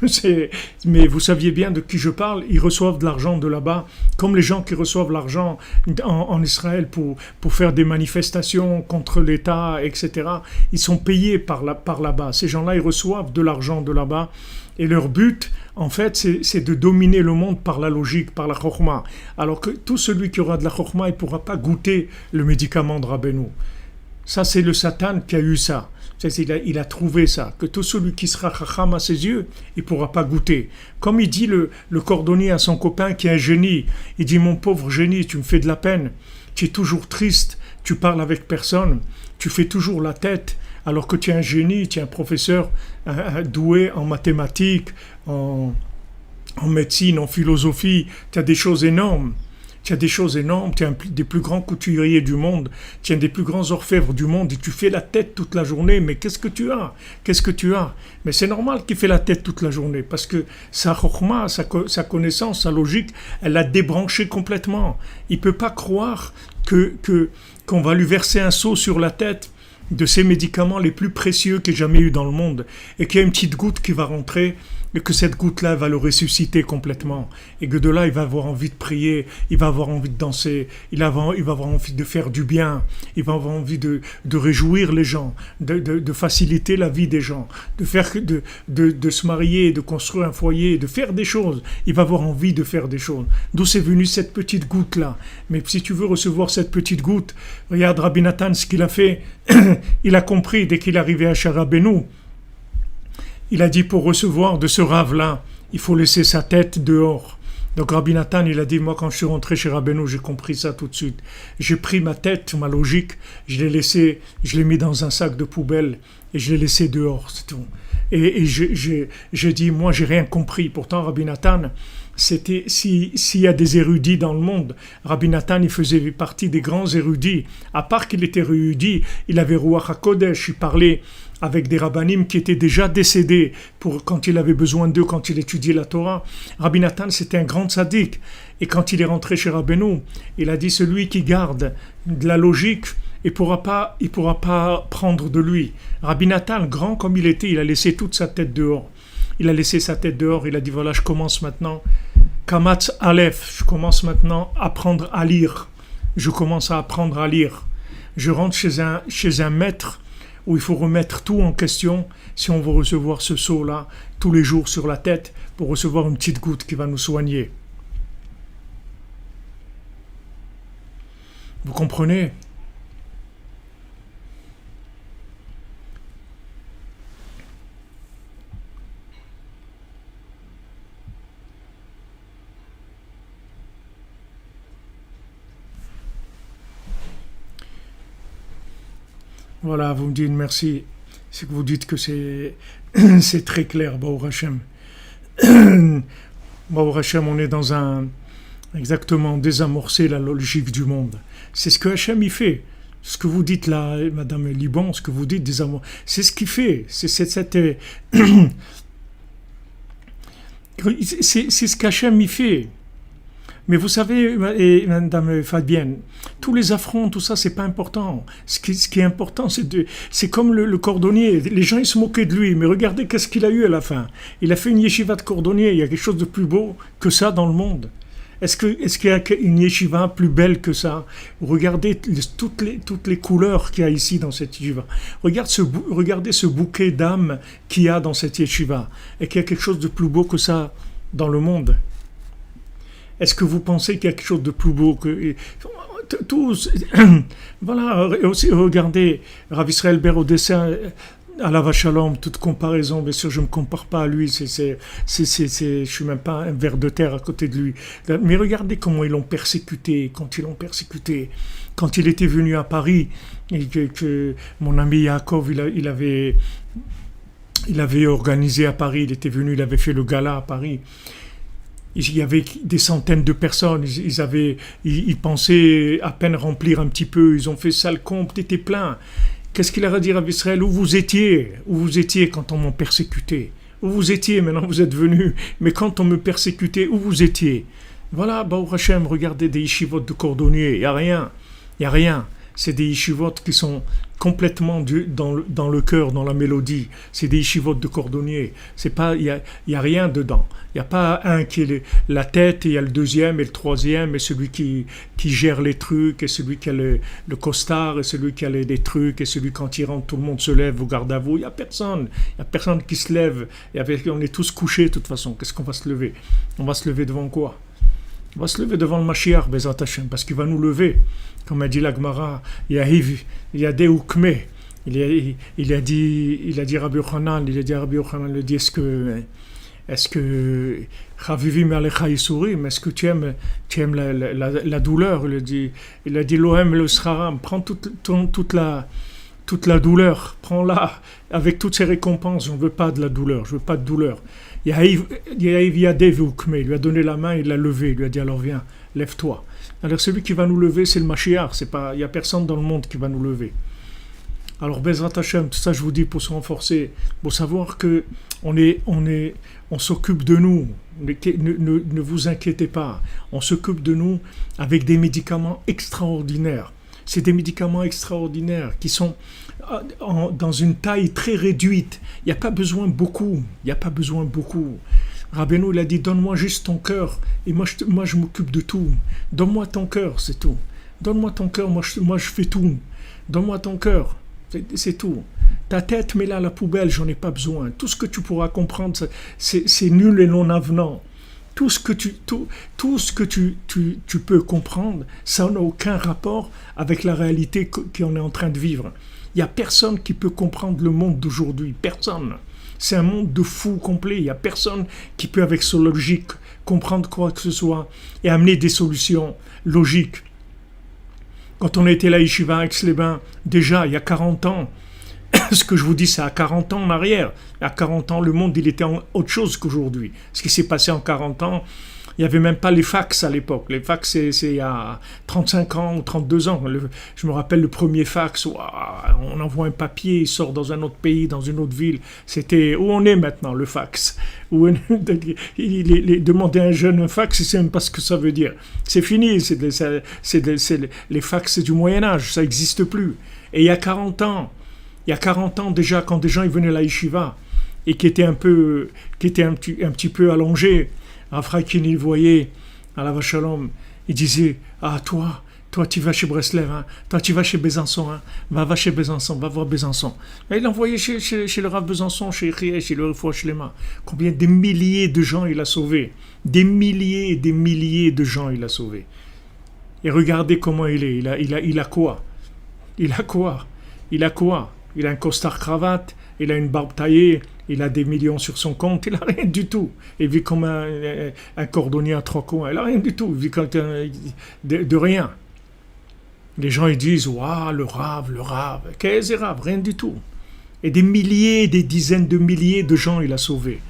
c'est... Mais vous saviez bien de qui je parle, ils reçoivent de l'argent de là-bas, comme les gens qui reçoivent l'argent en Israël pour faire des manifestations contre l'État, etc. Ils sont payés par là-bas. Ces gens-là, ils reçoivent de l'argent de là-bas. Et leur but, en fait, c'est de dominer le monde par la logique, par la chokhma. Alors que tout celui qui aura de la chokhma, il ne pourra pas goûter le médicament de Rabbeinu. Ça, c'est le Satan qui a eu ça. Il a trouvé ça, que tout celui qui sera chacham à ses yeux, il ne pourra pas goûter. Comme il dit le cordonnier à son copain qui est un génie, il dit « Mon pauvre génie, tu me fais de la peine, tu es toujours triste, tu parles avec personne, tu fais toujours la tête, alors que tu es un génie, tu es un professeur doué en mathématiques, en médecine, en philosophie, tu as des choses énormes. Tu es un des plus grands couturiers du monde, tu es un des plus grands orfèvres du monde et tu fais la tête toute la journée. Mais qu'est-ce que tu as? Mais c'est normal qu'il fait la tête toute la journée parce que sa chokhma, sa connaissance, sa logique, elle l'a débranché complètement. Il ne peut pas croire qu'on va lui verser un seau sur la tête de ces médicaments les plus précieux qu'il y ait jamais eu dans le monde et qu'il y a une petite goutte qui va rentrer et que cette goutte-là va le ressusciter complètement et que de là il va avoir envie de prier, il va avoir envie de danser, il va avoir envie de faire du bien, il va avoir envie de réjouir les gens, de faciliter la vie des gens, de se marier, de construire un foyer, de faire des choses. Il va avoir envie de faire des choses. D'où c'est venu cette petite goutte-là? Mais si tu veux recevoir cette petite goutte, regarde Rabbi Nathan ce qu'il a fait. Il a compris dès qu'il est arrivé à Rabbeinu. Il a dit pour recevoir de ce rave-là, il faut laisser sa tête dehors. Donc Rabbi Nathan, il a dit, moi quand je suis rentré chez Rabbeinu, j'ai compris ça tout de suite. J'ai pris ma tête, ma logique, je l'ai mis dans un sac de poubelle et je l'ai laissé dehors, c'est tout. Et j'ai dit, moi j'ai rien compris. Pourtant Rabbi Nathan, c'était s'il y a des érudits dans le monde, Rabbi Nathan il faisait partie des grands érudits. À part qu'il était érudit, il avait Ruach HaKodesh, il parlait avec des rabbinim qui étaient déjà décédés pour quand il avait besoin d'eux, quand il étudiait la Torah. Rabbi Nathan c'était un grand sadique. Et quand il est rentré chez Rabbeinu, il a dit celui qui garde de la logique, il pourra pas prendre de lui. Rabbi Nathan, grand comme il était, il a laissé toute sa tête dehors. Il a laissé sa tête dehors, il a dit voilà, je commence maintenant, Kamatz Aleph, je commence maintenant à apprendre à lire. Je commence à apprendre à lire. Je rentre chez un maître où il faut remettre tout en question si on veut recevoir ce seau-là tous les jours sur la tête pour recevoir une petite goutte qui va nous soigner. Vous comprenez ? Voilà, vous me dites merci. C'est que vous dites que c'est très clair, Baruch Hashem. Baruch Hashem, on est dans exactement désamorcer la logique du monde. C'est ce que Hashem y fait. Ce que vous dites là, Madame Liban, ce que vous dites c'est ce qu'il fait. C'est ce qu'Hachem y fait. Mais vous savez, et Madame Fabienne, tous les affronts, tout ça, c'est pas important. Ce qui est important, c'est comme le cordonnier. Les gens, ils se moquaient de lui, mais regardez qu'est-ce qu'il a eu à la fin. Il a fait une yeshiva de cordonnier. Il y a quelque chose de plus beau que ça dans le monde. Est-ce qu'il y a une yeshiva plus belle que ça? Regardez toutes les couleurs qu'il y a ici dans cette yeshiva. Regardez ce bouquet d'âmes qu'il y a dans cette yeshiva. Et qu'il y a quelque chose de plus beau que ça dans le monde. Est-ce que vous pensez qu'il y a quelque chose de plus beau que tous? Voilà, et aussi regardez Rav Israël Ber au dessin à la Vachalom, toute comparaison, bien sûr je ne me compare pas à lui, je suis même pas un ver de terre à côté de lui. Mais regardez comment ils l'ont persécuté, quand il était venu à Paris, et que mon ami Yaakov, il avait organisé à Paris, il était venu, il avait fait le gala à Paris. Il y avait des centaines de personnes, ils pensaient à peine remplir un petit peu, ils ont fait sale compte, était plein. Qu'est-ce qu'il a à dire à Israël? Où vous étiez quand on m'a persécuté? Où vous étiez? Maintenant vous êtes venus. Mais quand on me persécutait, où vous étiez? Voilà, Baruch Hashem, regardez des yeshivot de cordonniers, il n'y a rien. C'est des yeshivot qui sont complètement dans le cœur, dans la mélodie. C'est des yeshivot de cordonniers. Il y a rien dedans. Il n'y a pas un qui est la tête, et il y a le deuxième et le troisième, et celui qui gère les trucs, et celui qui a le costard, et celui qui a des trucs, et celui quand il rentre, tout le monde se lève, vous garde à vous. Il n'y a personne qui se lève. On est tous couchés de toute façon. Qu'est-ce qu'on va se lever? On va se lever devant quoi? On va se lever devant le Mashiach, Bezat Hashem, parce qu'il va nous lever. Comme a dit la Gemara, il y a des ukme. Il a dit Rabbi Yochanan, il dit est-ce que Chavivim alecha yisurim, est-ce que tu aimes la douleur? Il a dit Lohem le sraram, prends toute la douleur, prends-la avec toutes ses récompenses. Je ne veux pas de la douleur, je veux pas de douleur. Yahiv Yadev ukme, il lui a donné la main, il l'a levé, il lui a dit alors viens, lève-toi. Alors celui qui va nous lever, c'est le Mashiach, il n'y a personne dans le monde qui va nous lever. Alors Bezrat Hashem, tout ça je vous dis pour se renforcer, pour savoir que on s'occupe de nous, ne vous inquiétez pas, on s'occupe de nous avec des médicaments extraordinaires. C'est des médicaments extraordinaires qui sont dans une taille très réduite. Il n'y a pas besoin beaucoup. Rabbeinu, il a dit, donne-moi juste ton cœur, et moi je m'occupe de tout. Donne-moi ton cœur, c'est tout. Donne-moi ton cœur, moi je fais tout. Donne-moi ton cœur, c'est tout. Ta tête, mets-la à la poubelle, j'en ai pas besoin. Tout ce que tu pourras comprendre, c'est nul et non avenant. Tout ce que tu peux comprendre, ça n'a aucun rapport avec la réalité qu'on est en train de vivre. Il n'y a personne qui peut comprendre le monde d'aujourd'hui. Personne. C'est un monde de fous complet. Il n'y a personne qui peut, avec sa logique, comprendre quoi que ce soit et amener des solutions logiques. Quand on était là à Yeshiva à Aix-les-Bains, déjà, il y a 40 ans, ce que je vous dis, c'est à 40 ans en arrière. À 40 ans, le monde, il était en autre chose qu'aujourd'hui. Ce qui s'est passé en 40 ans, Il n'y avait même pas les fax à l'époque. Les fax, c'est il y a 35 ans ou 32 ans. Je me rappelle le premier fax. On envoie un papier, il sort dans un autre pays, dans une autre ville. C'était où on est maintenant, le fax. Demander à un jeune un fax, il ne sait même pas ce que ça veut dire. C'est fini. Les fax, c'est du Moyen-Âge. Ça n'existe plus. Et il y a 40 ans déjà, quand des gens ils venaient à la yeshiva et qui étaient un petit peu allongés, Afrakin, il voyait à la Vachalom, il disait, ah toi tu vas chez Breslev, hein, toi tu vas chez Besançon, hein, va chez Besançon, va voir Besançon. Et il envoyait chez le Rav Besançon, chez le Refoua Shlema. Combien des milliers de gens il a sauvés, des milliers et des milliers de gens il a sauvés. Et regardez comment il est, il a quoi? Il a un costard cravate, il a une barbe taillée, il a des millions sur son compte, il n'a rien du tout. Il vit comme un cordonnier à 3 coins, il n'a rien du tout, il vit comme de rien. Les gens ils disent, waouh, le rave, qu'est-ce que rave, rien du tout. Et des milliers, des dizaines de milliers de gens il a sauvés.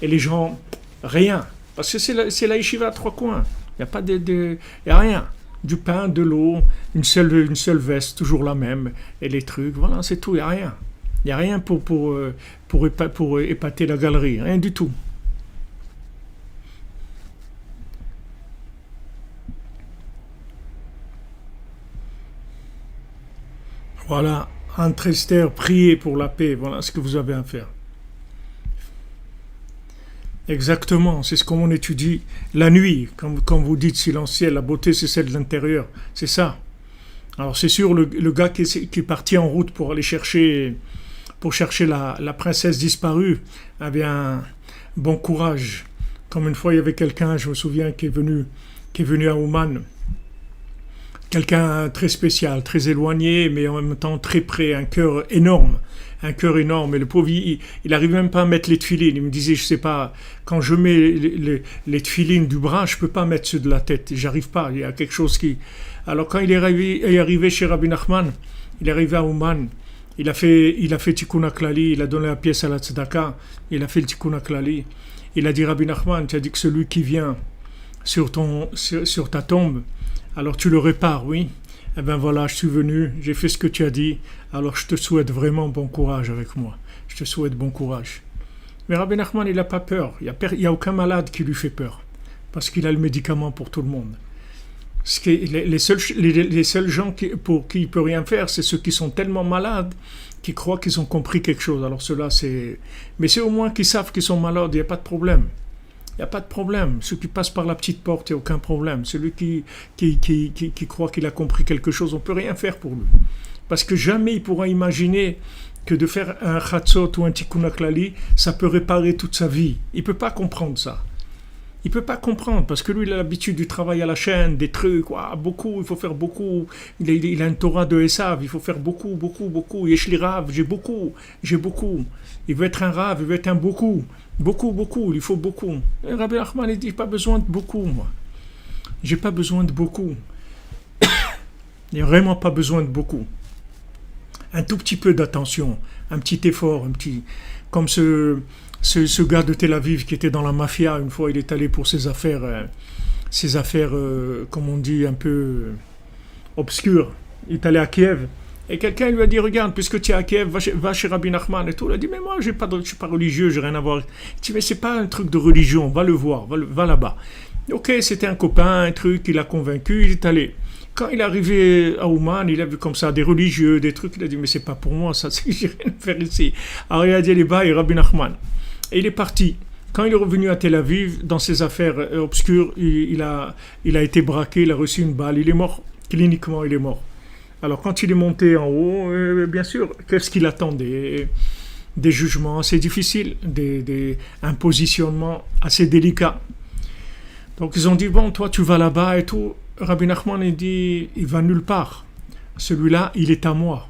Et les gens, rien. Parce que c'est la yeshiva à 3 coins, il n'y a pas il y a rien. Du pain, de l'eau, une seule veste, toujours la même, et les trucs, voilà, c'est tout, il n'y a rien. Il n'y a rien pour épater la galerie, rien du tout. Voilà, entre Esther, priez pour la paix, voilà ce que vous avez à faire. Exactement, c'est ce qu'on étudie la nuit, comme vous dites silenciel, la beauté c'est celle de l'intérieur, c'est ça. Alors c'est sûr, le gars qui est parti en route pour aller chercher la princesse disparue avait un bon courage. Comme une fois il y avait quelqu'un, je me souviens, qui est venu à Ouman, quelqu'un très spécial, très éloigné, mais en même temps très près, un cœur énorme. Et le pauvre, il n'arrive même pas à mettre les tefilines. Il me disait, je sais pas, quand je mets les tefilines du bras, je peux pas mettre ceux de la tête. J'arrive pas, il y a quelque chose qui... Alors quand il est arrivé chez Rabbi Nachman, il est arrivé à Ouman, il a fait Tikkun HaKlali, il a donné la pièce à la tzedaka, il a fait le Tikkun HaKlali. Il a dit, Rabbi Nachman, tu as dit que celui qui vient sur ta tombe, alors tu le répares, oui. Eh bien voilà, je suis venu, j'ai fait ce que tu as dit, alors je te souhaite vraiment bon courage avec moi. Je te souhaite bon courage. Mais Rabbi Nachman, il n'a pas peur. Il n'y a aucun malade qui lui fait peur. Parce qu'il a le médicament pour tout le monde. Les seuls gens pour qui il ne peut rien faire, c'est ceux qui sont tellement malades qui croient qu'ils ont compris quelque chose. Alors ceux-là, c'est... Mais c'est au moins qu'ils savent qu'ils sont malades, il n'y a pas de problème. Il n'y a pas de problème. Ceux qui passent par la petite porte, il n'y a aucun problème. Celui qui croit qu'il a compris quelque chose, on ne peut rien faire pour lui. Parce que jamais il pourra imaginer que de faire un chatzot ou un tikkun haklali, ça peut réparer toute sa vie. Il ne peut pas comprendre ça. Il ne peut pas comprendre, parce que lui, il a l'habitude du travail à la chaîne, des trucs, beaucoup, il faut faire beaucoup. Il a une Torah de Esav, il faut faire beaucoup. Yeshli Rav, j'ai beaucoup. Il veut être un Rav, il veut être un beaucoup, il faut beaucoup. Et Rabbi Nachman, il dit, pas besoin de beaucoup, moi. J'ai pas besoin de beaucoup. Il n'y a vraiment pas besoin de beaucoup. Un tout petit peu d'attention, un petit effort, comme ce gars de Tel Aviv qui était dans la mafia, une fois il est allé pour ses affaires, comme on dit, un peu obscures. Il est allé à Kiev. Et quelqu'un lui a dit, regarde, puisque tu es à Kiev, va chez Rabbi Nachman et tout. Il a dit, mais moi, je ne suis pas religieux, j'ai rien à voir. Il dit, mais c'est pas un truc de religion, va le voir, va là-bas. Ok, c'était un copain, un truc, il l'a convaincu, il est allé. Quand il est arrivé à Ouman, il a vu comme ça des religieux, des trucs, il a dit, mais c'est pas pour moi, ça, j'ai rien à faire ici. Alors il a dit, allez, bas, et Rabbi Nachman. Et il est parti. Quand il est revenu à Tel Aviv, dans ses affaires obscures, il a été braqué, il a reçu une balle, il est mort. Cliniquement, il est mort. Alors quand il est monté en haut, bien sûr, qu'est-ce qu'il attendait? Des jugements assez difficiles, un positionnement assez délicat. Donc ils ont dit, bon, toi tu vas là-bas et tout. Rabbi Nachman, il dit, il va nulle part. Celui-là, il est à moi.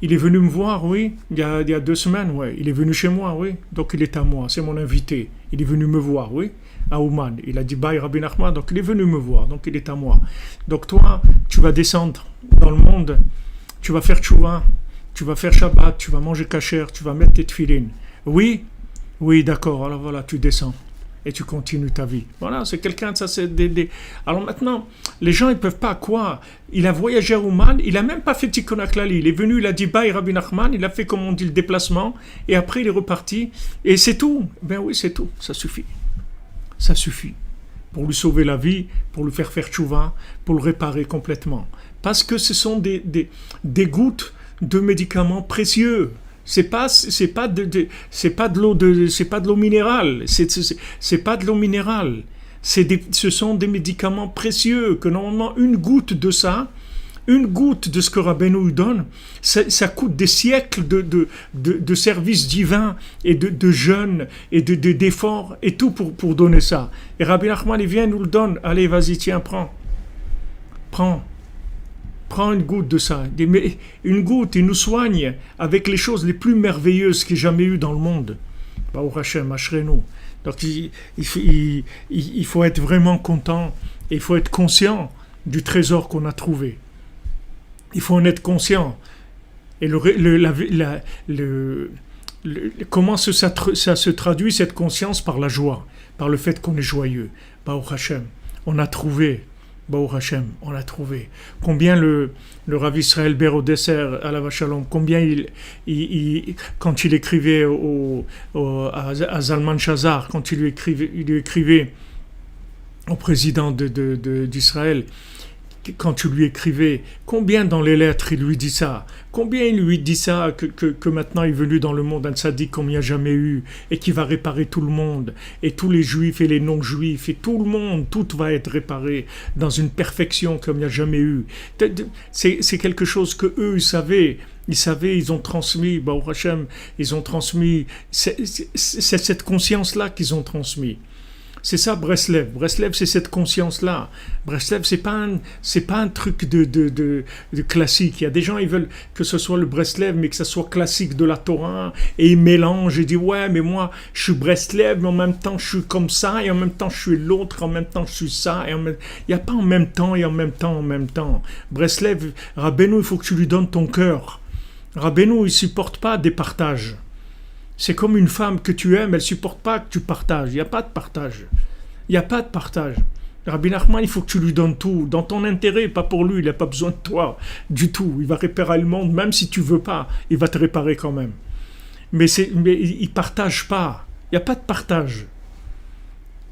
Il est venu me voir, oui, il y a 2 semaines, ouais. Il est venu chez moi, oui. Donc il est à moi, c'est mon invité. Il est venu me voir, oui, à Ouman. Il a dit bye Rabbi Nachman, donc il est venu me voir, donc il est à moi. Donc toi, tu vas descendre dans le monde, tu vas faire tchouva, tu vas faire Shabbat, tu vas manger kasher, tu vas mettre tes tefilines. Oui, d'accord, alors voilà, tu descends. et tu continues ta vie. Voilà, c'est quelqu'un, ça c'est Alors maintenant, les gens ils peuvent pas quoi. Il a voyagé à Ouman, il a même pas fait Tikkun HaKlali. Il est venu, il a dit bye Rabbi Nachman, il a fait comme on dit le déplacement, et après il est reparti, et c'est tout. Ben oui, c'est tout, ça suffit. Ça suffit. Pour lui sauver la vie, pour lui faire tchouva, pour le réparer complètement. Parce que ce sont des gouttes de médicaments précieux. C'est pas de l'eau minérale. C'est pas de l'eau minérale. Ce sont des médicaments précieux que normalement une goutte de ce que Rabbeinu donne, ça coûte des siècles de services divins et de jeûnes et d'efforts et tout pour donner ça. Et Rabbi Nachman, il vient, nous le donne. Allez, vas-y, tiens, Prends une goutte de ça. Une goutte, il nous soigne avec les choses les plus merveilleuses qu'il y ait jamais eu dans le monde. Baruch Hashem, Ashrenu. Donc il faut être vraiment content et il faut être conscient du trésor qu'on a trouvé. Il faut en être conscient. Et comment ça se traduit cette conscience? Par la joie, par le fait qu'on est joyeux. Baruch Hashem, on a trouvé. Baruch Hashem, on l'a trouvé. Combien le Rav Israël Ber au dessert à la Vachalom, combien quand il écrivait à Zalman Shazar, quand il lui écrivait au président d'Israël, quand tu lui écrivais, combien dans les lettres il lui dit ça? Combien il lui dit ça que maintenant il est venu dans le monde un tzaddik comme il n'y a jamais eu et qui va réparer tout le monde et tous les juifs et les non-juifs et tout le monde, tout va être réparé dans une perfection comme il n'y a jamais eu. C'est quelque chose que eux ils savaient, ils ont transmis, Baruch Hashem, ils ont transmis, c'est cette conscience-là qu'ils ont transmis. C'est ça Breslev. Breslev, c'est cette conscience-là. Breslev, c'est pas un truc de classique. Il y a des gens, ils veulent que ce soit le Breslev, mais que ce soit classique de la Torah, et ils mélangent et disent ouais, mais moi, je suis Breslev, mais en même temps, je suis comme ça, et en même temps, je suis l'autre, en même temps, je suis ça. Il n'y a pas en même temps et en même temps. Breslev, Rabbeinu, il faut que tu lui donnes ton cœur. Rabbeinu, il supporte pas des partages. C'est comme une femme que tu aimes, elle ne supporte pas que tu partages. Il n'y a pas de partage. Rabbi Nachman, il faut que tu lui donnes tout, dans ton intérêt, pas pour lui, il n'a pas besoin de toi du tout. Il va réparer le monde, même si tu ne veux pas, il va te réparer quand même. Mais il ne partage pas, il n'y a pas de partage.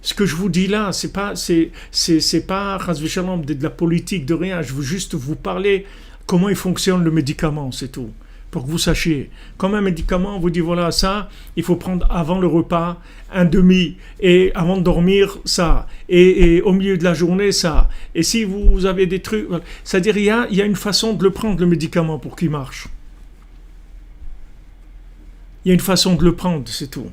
Ce que je vous dis là, c'est pas chas v'shalom, de la politique, de rien. Je veux juste vous parler comment il fonctionne le médicament, c'est tout. Pour que vous sachiez. Comme un médicament, on vous dit voilà, ça, il faut prendre avant le repas, un demi, et avant de dormir, ça, et au milieu de la journée, ça. Et si vous avez des trucs, c'est-à-dire il y a une façon de le prendre, le médicament, pour qu'il marche. Il y a une façon de le prendre, c'est tout.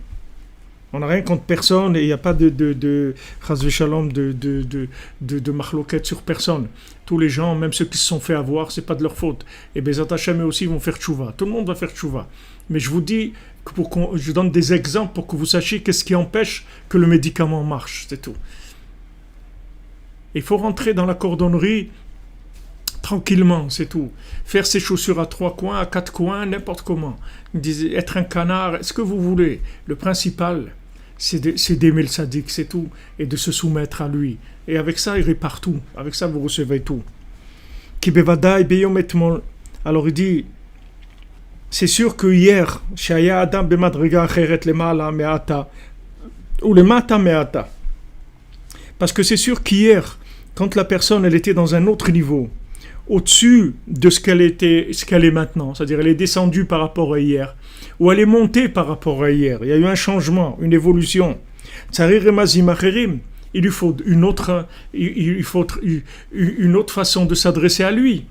On n'a rien contre personne et il n'y a pas de chas v'shalom, de machloket sur personne. Tous les gens, même ceux qui se sont fait avoir, c'est pas de leur faute. Et Bezat Hashem aussi vont faire tchouva. Tout le monde va faire tchouva. Mais je vous dis, je donne des exemples pour que vous sachiez qu'est-ce qui empêche que le médicament marche, c'est tout. Il faut rentrer dans la cordonnerie tranquillement, c'est tout. Faire ses chaussures à 3 coins, à 4 coins, n'importe comment. Être un canard, ce que vous voulez. Le principal, c'est d'aimer le sadique, c'est tout. Et de se soumettre à lui. Et avec ça, il répare tout. Avec ça, vous recevez tout. Alors il dit, c'est sûr que hier, parce que c'est sûr qu'hier, quand la personne elle était dans un autre niveau, au-dessus de ce qu'elle est maintenant, c'est-à-dire elle est descendue par rapport à hier, ou elle est montée par rapport à hier, il y a eu un changement, une évolution. Il lui faut une autre façon de s'adresser à lui,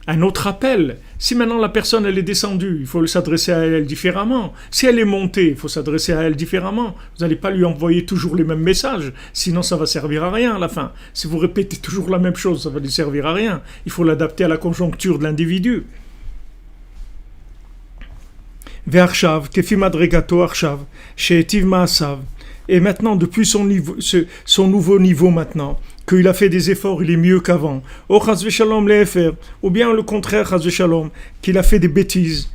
un autre appel. Si maintenant la personne elle est descendue, il faut s'adresser à elle différemment. Si elle est montée, il faut s'adresser à elle différemment. Vous n'allez pas lui envoyer toujours les mêmes messages, sinon ça va servir à rien à la fin. Si vous répétez toujours la même chose, ça va lui servir à rien. Il faut l'adapter à la conjoncture de l'individu. Ve'arshav, kefi madregato arshav, she'etiv ma'asav. Et maintenant, depuis son nouveau niveau maintenant, qu'il a fait des efforts, il est mieux qu'avant. Ou bien le contraire, qu'il a fait des bêtises.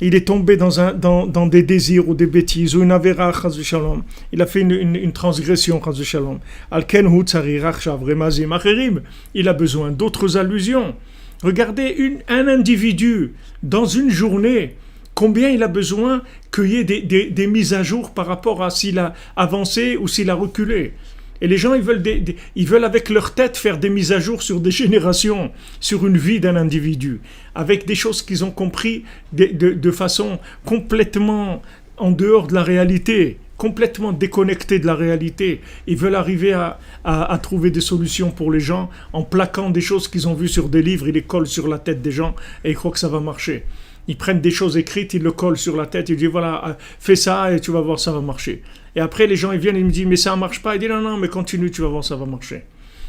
il est tombé dans des désirs ou des bêtises, ou une avéra, chas v'shalom. Il a fait une transgression, chas v'shalom. Alken hu tzarirach shavremazim acherim. Il a besoin d'autres allusions. Regardez un individu dans une journée, combien il a besoin qu'il y ait des mises à jour par rapport à s'il a avancé ou s'il a reculé. Et les gens, ils veulent avec leur tête faire des mises à jour sur des générations, sur une vie d'un individu, avec des choses qu'ils ont compris de façon complètement en dehors de la réalité, complètement déconnectée de la réalité. Ils veulent arriver à trouver des solutions pour les gens en plaquant des choses qu'ils ont vues sur des livres, ils les collent sur la tête des gens et ils croient que ça va marcher. Ils prennent des choses écrites, ils le collent sur la tête, ils disent voilà, fais ça et tu vas voir, ça va marcher. Et après, les gens ils viennent et ils me disent mais ça ne marche pas. Ils disent non, mais continue, tu vas voir, ça va marcher.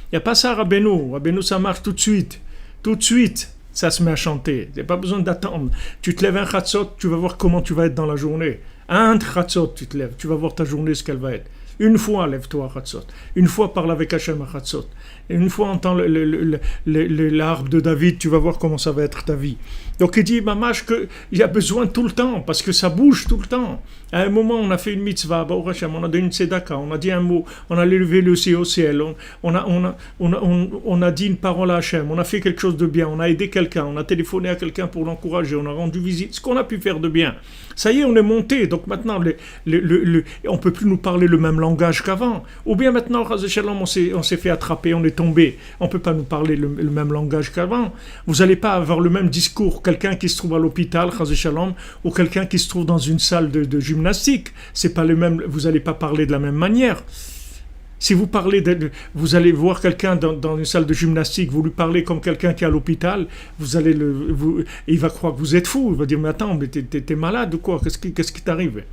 Il n'y a pas ça, Rabbeinu. Rabbeinu, ça marche tout de suite. Tout de suite, ça se met à chanter. Il n'y a pas besoin d'attendre. Tu te lèves un chatzot, tu vas voir comment tu vas être dans la journée. Un chatzot, tu te lèves, tu vas voir ta journée, ce qu'elle va être. Une fois, lève-toi à chatzot. Une fois, parle avec Hachem à chatzot. Une fois, entends l'arbre de David, tu vas voir comment ça va être ta vie. Donc il dit, mamash, qu'il y a besoin tout le temps, parce que ça bouge tout le temps. À un moment, on a fait une mitzvah, on a donné une tzedaka, on a dit un mot, on a levé le ciel au ciel, on a dit une parole à Hachem, on a fait quelque chose de bien, on a aidé quelqu'un, on a téléphoné à quelqu'un pour l'encourager, on a rendu visite, ce qu'on a pu faire de bien. Ça y est, on est monté, donc maintenant, on ne peut plus nous parler le même langage qu'avant. Ou bien maintenant, on s'est fait attraper, on est tombé, on ne peut pas nous parler le même langage qu'avant. Vous n'allez pas avoir le même discours, quelqu'un qui se trouve à l'hôpital, ou quelqu'un qui se trouve dans une salle de gymnastique. C'est pas le même, vous n'allez pas parler de la même manière. Si vous parlez, vous allez voir quelqu'un dans une salle de gymnastique, vous lui parlez comme quelqu'un qui est à l'hôpital, il va croire que vous êtes fou, il va dire mais attends, mais t'es malade ou quoi, qu'est-ce qui t'arrive?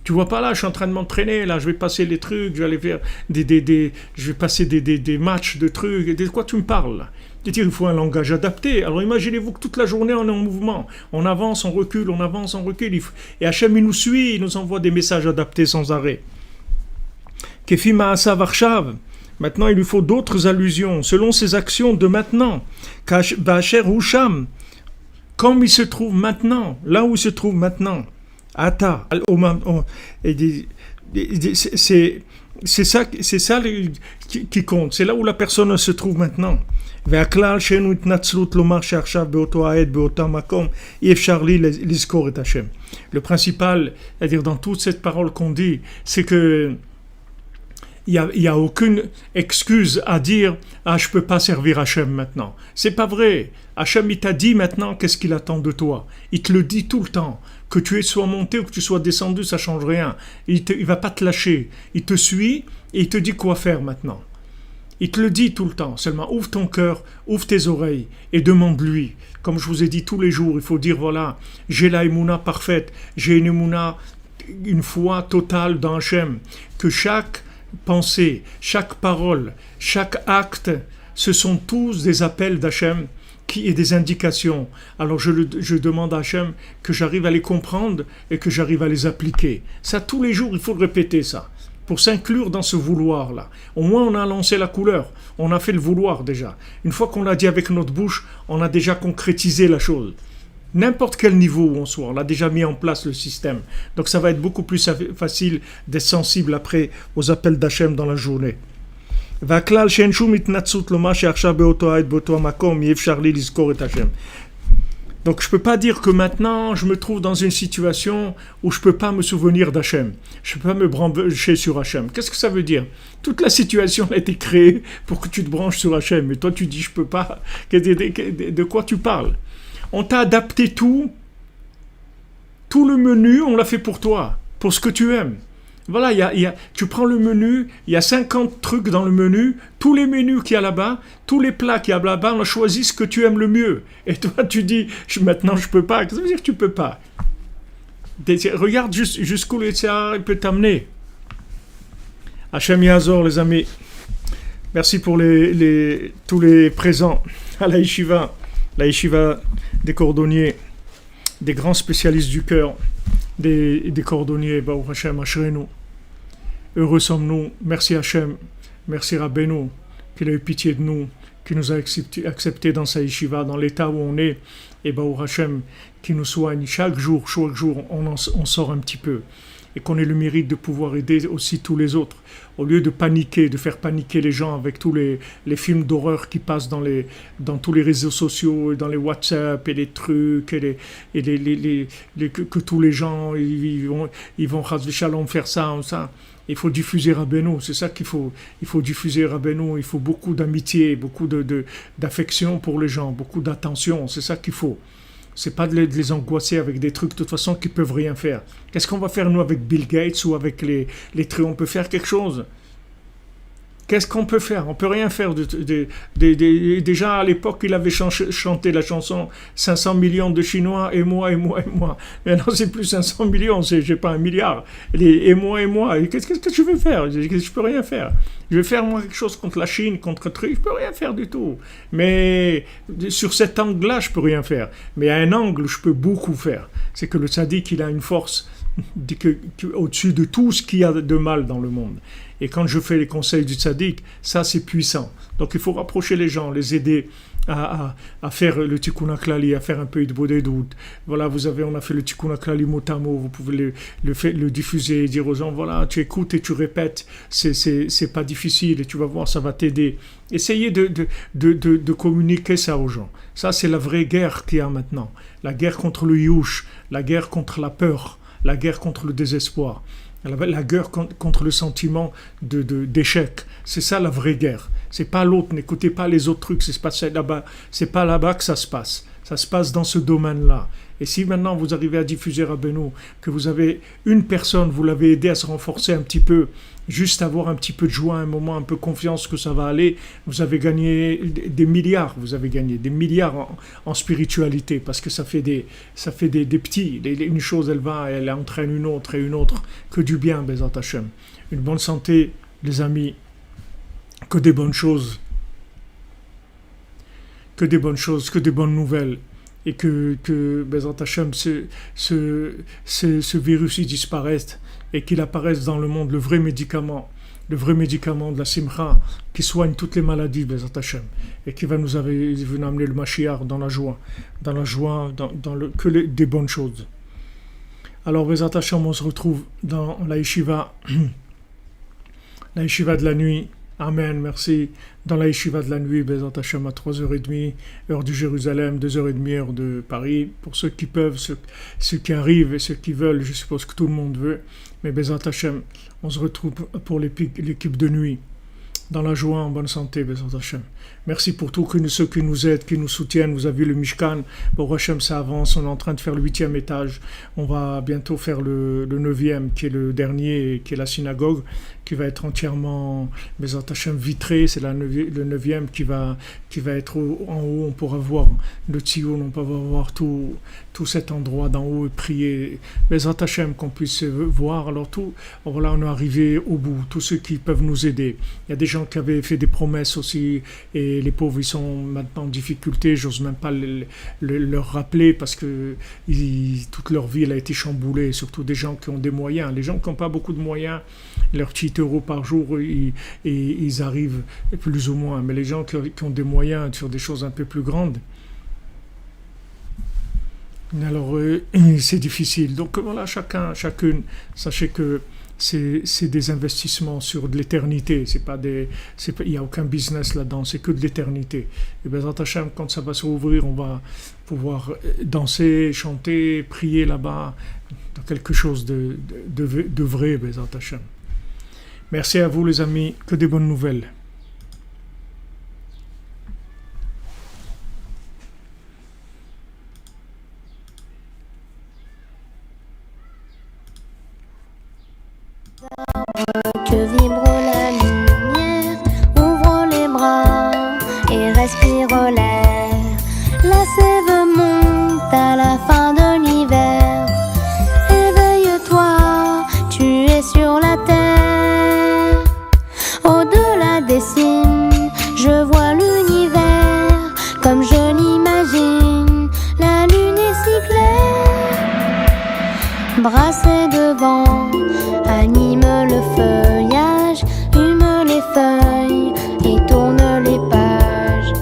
Tu vois pas là, je suis en train de m'entraîner, là, je vais passer les trucs, je vais aller faire je vais passer des matchs de trucs, de quoi tu me parles là? Il faut un langage adapté. Alors imaginez-vous que toute la journée on est en mouvement, on avance, on recule, on avance, on recule, et Hachem il nous suit, il nous envoie des messages adaptés sans arrêt. Kefi ma'asav arshav. Maintenant il lui faut d'autres allusions, selon ses actions de maintenant. Ba'asher husham, comme il se trouve maintenant, là où il se trouve maintenant. Ata, c'est ça qui compte, c'est là où la personne se trouve maintenant. Le principal, c'est-à-dire dans toute cette parole qu'on dit, c'est que il y a aucune excuse à dire je peux pas servir Hachem maintenant. C'est pas vrai. Hachem il t'a dit maintenant qu'est-ce qu'il attend de toi. Il te le dit tout le temps. Que tu sois monté ou que tu sois descendu, ça change rien. Il va pas te lâcher. Il te suit et il te dit quoi faire maintenant. Il te le dit tout le temps. Seulement ouvre ton cœur, ouvre tes oreilles et demande-lui. Comme je vous ai dit tous les jours, il faut dire voilà, j'ai la émouna parfaite, j'ai une foi totale dans Hachem. Que chaque pensée, chaque parole, chaque acte, ce sont tous des appels d'Hachem et des indications. Alors je demande à Hachem que j'arrive à les comprendre et que j'arrive à les appliquer. Ça, tous les jours, il faut le répéter ça, pour s'inclure dans ce vouloir-là. Au moins, on a lancé la couleur, on a fait le vouloir déjà. Une fois qu'on l'a dit avec notre bouche, on a déjà concrétisé la chose. N'importe quel niveau où on soit, on a déjà mis en place le système. Donc ça va être beaucoup plus facile d'être sensible après aux appels d'Hachem dans la journée. Donc je ne peux pas dire que maintenant je me trouve dans une situation où je ne peux pas me souvenir d'Hachem. Je ne peux pas me brancher sur Hachem. Qu'est-ce que ça veut dire? Toute la situation a été créée pour que tu te branches sur Hachem. Et toi tu dis je ne peux pas. De quoi tu parles? On t'a adapté tout le menu, on l'a fait pour toi, pour ce que tu aimes. Voilà, tu prends le menu, il y a 50 trucs dans le menu, tous les menus qu'il y a là-bas, tous les plats qu'il y a là-bas, on a choisi ce que tu aimes le mieux. Et toi, tu dis, maintenant, je peux pas. Qu'est-ce que ça veut dire que tu peux pas? Regarde jusqu'où le Tziar peut t'amener. Hachem Yazor, les amis. Merci pour tous les présents à la yeshiva des cordonniers, des grands spécialistes du cœur, des cordonniers, Baruch Hashem, Ashrenu. Heureux sommes-nous, merci Hachem, merci Rabbeinu, qu'il a eu pitié de nous, qui nous a accepté dans sa yeshiva, dans l'état où on est, et Baruch Hashem, qui nous soigne chaque jour, on sort un petit peu. Et qu'on ait le mérite de pouvoir aider aussi tous les autres. Au lieu de paniquer, de faire paniquer les gens avec tous les films d'horreur qui passent dans tous les réseaux sociaux, et dans les WhatsApp et les trucs, que tous les gens ils vont Chas v'Shalom faire ça. Il faut diffuser Rabbeinu, c'est ça qu'il faut. Il faut diffuser Rabbeinu, il faut beaucoup d'amitié, beaucoup d'affection pour les gens, beaucoup d'attention, c'est ça qu'il faut. C'est pas de les angoisser avec des trucs de toute façon qui peuvent rien faire. Qu'est-ce qu'on va faire nous avec Bill Gates ou avec les on peut faire quelque chose. Qu'est-ce qu'on peut faire? On peut rien faire. Déjà à l'époque, il avait chanté la chanson 500 millions de Chinois, et moi. Maintenant, c'est plus 500 millions, j'ai pas 1 milliard. Et moi. Qu'est-ce que je vais faire? Je peux rien faire. Je vais faire moi quelque chose contre la Chine, contre truc, je peux rien faire du tout. Mais sur cet angle-là, je peux rien faire. Mais à un angle, je peux beaucoup faire. C'est que le tzaddik, il a une force au-dessus de tout ce qu'il y a de mal dans le monde. Et quand je fais les conseils du tzaddik, ça c'est puissant. Donc il faut rapprocher les gens, les aider à faire le tikkun klali, à faire un peu de bodedut. Voilà, on a fait le tikkun klali mot à mot, vous pouvez le diffuser et dire aux gens, voilà, tu écoutes et tu répètes, c'est pas difficile et tu vas voir, ça va t'aider. Essayez de communiquer ça aux gens. Ça c'est la vraie guerre qu'il y a maintenant. La guerre contre le youch, la guerre contre la peur, la guerre contre le désespoir. La guerre contre le sentiment d'échec, c'est ça la vraie guerre. C'est pas l'autre, n'écoutez pas les autres trucs, c'est pas là-bas que ça se passe. Ça se passe dans ce domaine-là. Et si maintenant vous arrivez à diffuser Rabbeinu, que vous avez une personne, vous l'avez aidé à se renforcer un petit peu, juste avoir un petit peu de joie, un moment, un peu confiance que ça va aller, vous avez gagné des milliards, en spiritualité, parce que ça fait des petits, une chose elle entraîne une autre et une autre, que du bien, Bezat Hashem. Une bonne santé, les amis, que des bonnes choses, que des bonnes nouvelles. Et que Bezat Hashem, ce virus il disparaisse et qu'il apparaisse dans le monde le vrai médicament de la simcha qui soigne toutes les maladies, Bezat Hashem, et qui va nous amener le Mashiach dans la joie, des bonnes choses. Alors Bezat Hashem, on se retrouve dans la yeshiva de la nuit. Amen, merci. Dans la yeshiva de la nuit, Bezat Hashem, à 3h30, heure de Jérusalem, 2h30, heure de Paris. Pour ceux qui peuvent, ceux qui arrivent et ceux qui veulent, je suppose que tout le monde veut. Mais Bezat Hashem, on se retrouve pour l'équipe de nuit. Dans la joie, en bonne santé, Bezat Hashem. Merci pour tous ceux qui nous aident, qui nous soutiennent. Vous avez vu le Mishkan, Baruch Hashem, ça avance. On est en train de faire le 8e étage. On va bientôt faire le 9e, qui est le dernier, qui est la synagogue, qui va être entièrement, Bezat Hashem, vitré. C'est le 9e qui va être en haut. On pourra voir le Tzion, on pourra voir tout cet endroit d'en haut et prier. Bezat Hashem, qu'on puisse voir. Alors voilà, on est arrivé au bout. Tous ceux qui peuvent nous aider. Il y a des gens qui avaient fait des promesses aussi, et les pauvres, ils sont maintenant en difficulté. J'ose même pas leur rappeler parce que toute leur vie elle a été chamboulée, surtout des gens qui ont des moyens. Les gens qui n'ont pas beaucoup de moyens, leurs petits euros par jour, ils arrivent plus ou moins. Mais les gens qui ont des moyens sur des choses un peu plus grandes, alors c'est difficile. Donc voilà, chacune, sachez que c'est des investissements sur de l'éternité. Il n'y a aucun business là-dedans, c'est que de l'éternité. Et Bezat Hashem, quand ça va s'ouvrir, on va pouvoir danser, chanter, prier là-bas, dans quelque chose de vrai, Bezat Hashem. Merci à vous les amis, que des bonnes nouvelles. Que vibre la lumière, ouvre les bras et respire l'air. La sève monte à la fin de l'hiver. Éveille-toi, tu es sur la terre. Au-delà des cimes, je vois l'univers comme je l'imagine. La lune est si claire, brassée de vent, anime le feuillage, hume les feuilles et tourne les pages.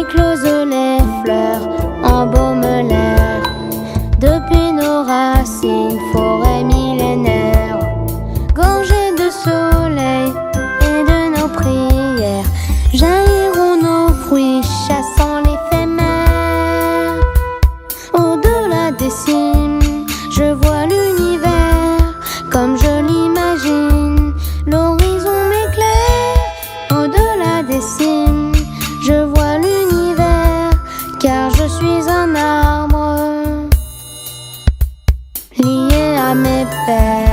éclosent les fleurs, embaument l'air. Depuis nos racines, forêt millénaire, gorgées de soleil et de nos prières, jailliront nos fruits, chassant l'éphémère. Au-delà des cimes, je vois l'univers comme je l'imagine. L'horizon m'éclaire. Au-delà des cimes, je vois l'univers, car je suis un arbre lié à mes pères.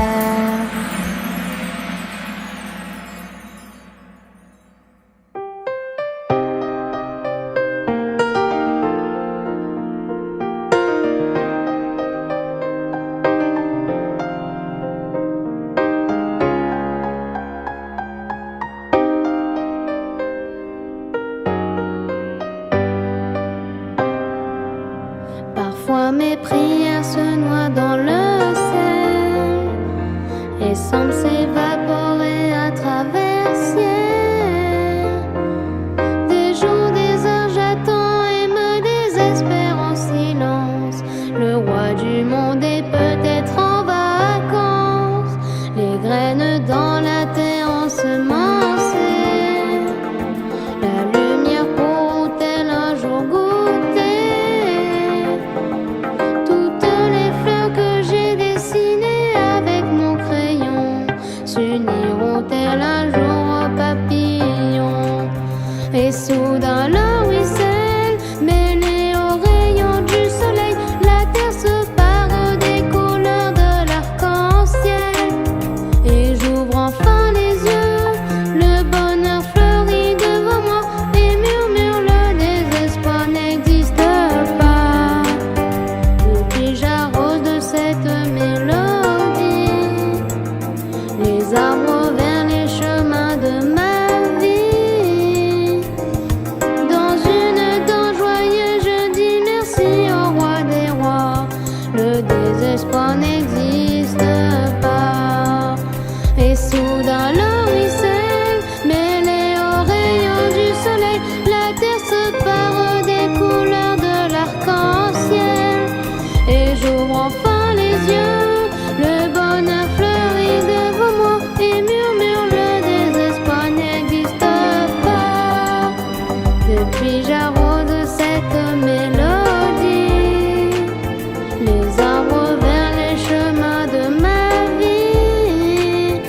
Parfois mes prières se noient dans le ciel et semblent s'évaporer à travers ciel. Des jours, des heures, j'attends et me désespère en silence. Le roi du monde est peut-être en vacances. Les graines dans la terre ensemencées, la lumière pourront-elles un jour goûter? S'uniront-elles un jour aux papillons? Et soudain l'eau ruisselle, mêlée aux rayons du soleil. La terre se pare des couleurs de l'arc-en-ciel. Et j'ouvre enfin les yeux, le bonheur fleurit devant moi et murmure le désespoir n'existe pas. Depuis j'arrose de cette mélodie les arbres vers les chemins de ma vie. Dans une danse joyeuse, je dis merci au roi des rois. Le désespoir n'existe pas. Et soudain l'eau ruisselle, mêlée aux rayons du soleil. La terre se pare des couleurs de l'arc-en-ciel. Et j'ouvre enfin les yeux, le bonheur fleurit devant moi et murmure le désespoir n'existe pas. Depuis j'arrose cette mélodie, les arbres vers les chemins de ma vie.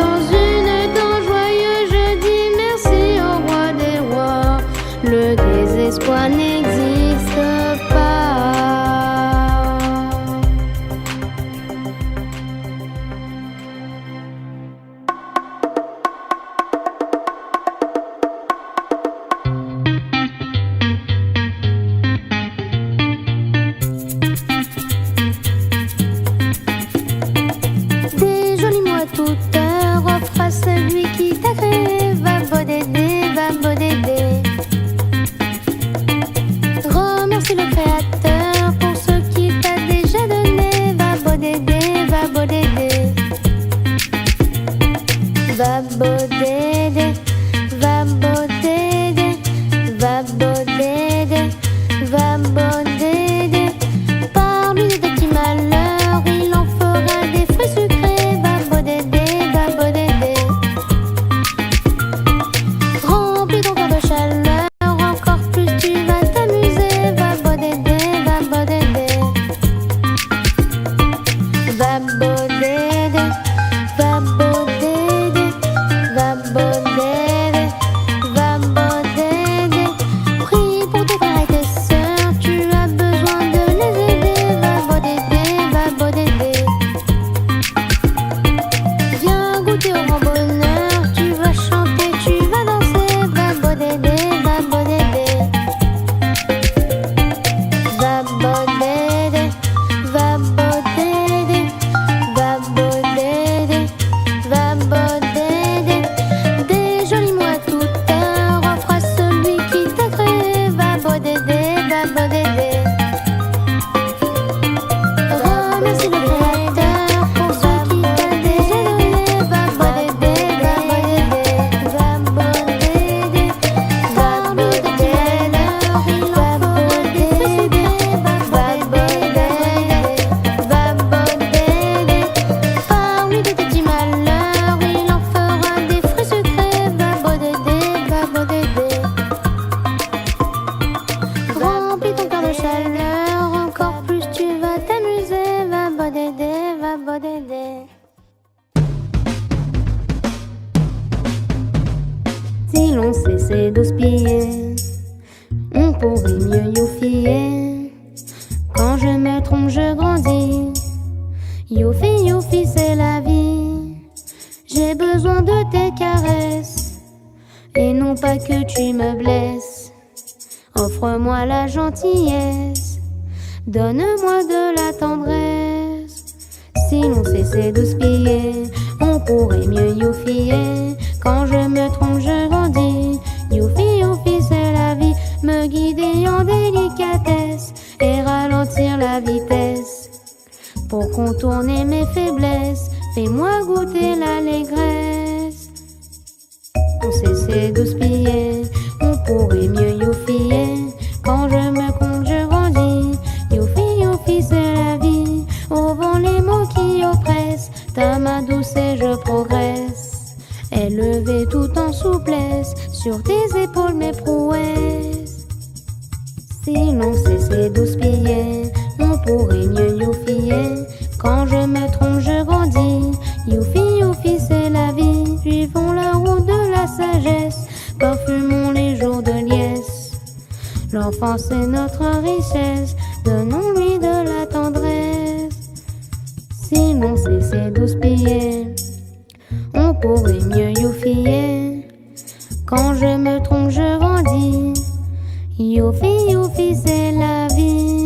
Dans une danse joyeuse, je dis merci au roi des rois. Le désespoir n'existe pas. Des jolis mots à toute heure offre à celui qui t'a créé. Va bodédé, va bodédé. bodédé. Remplis ton cœur de chaleur, encore plus tu vas t'amuser. Va bodédé, va bodédé. Si l'on cessait d'houspiller, on pourrait mieux youfier. Quand je me trompe, je grandis. Youfi, youfi, c'est la vie. J'ai besoin de tes caresses, et non pas que tu me blesses. Offre-moi la gentillesse, donne-moi de la tendresse. Si l'on cessait d'houspiller, on pourrait mieux youfier. Quand je me trompe, je grandis. Youfi, youfi, c'est la vie. Me guider en délicatesse et ralentir la vitesse. Pour contourner mes faiblesses, fais-moi goûter l'allégresse. On cessait d'houspiller, on pourrait mieux youfier. Quand je me compte, je grandis. Youfi, youfi, c'est la vie. Au vent les mots qui oppressent, ta main douce et je progresse. Élevé tout en souplesse, sur tes épaules mes prouesses. Si l'on cessait d'houspiller, on pourrait mieux youfier. Quand je me trompe, je grandis. Youfi, youfi, c'est la vie. Suivons la route de la sagesse, parfumons les jours de liesse. L'enfance est notre richesse, donnons-lui de la tendresse. Si l'on cessait d'houspiller, on pourrait mieux youfier. Quand je me trompe, je grandis. Youfi, youfi, c'est la vie.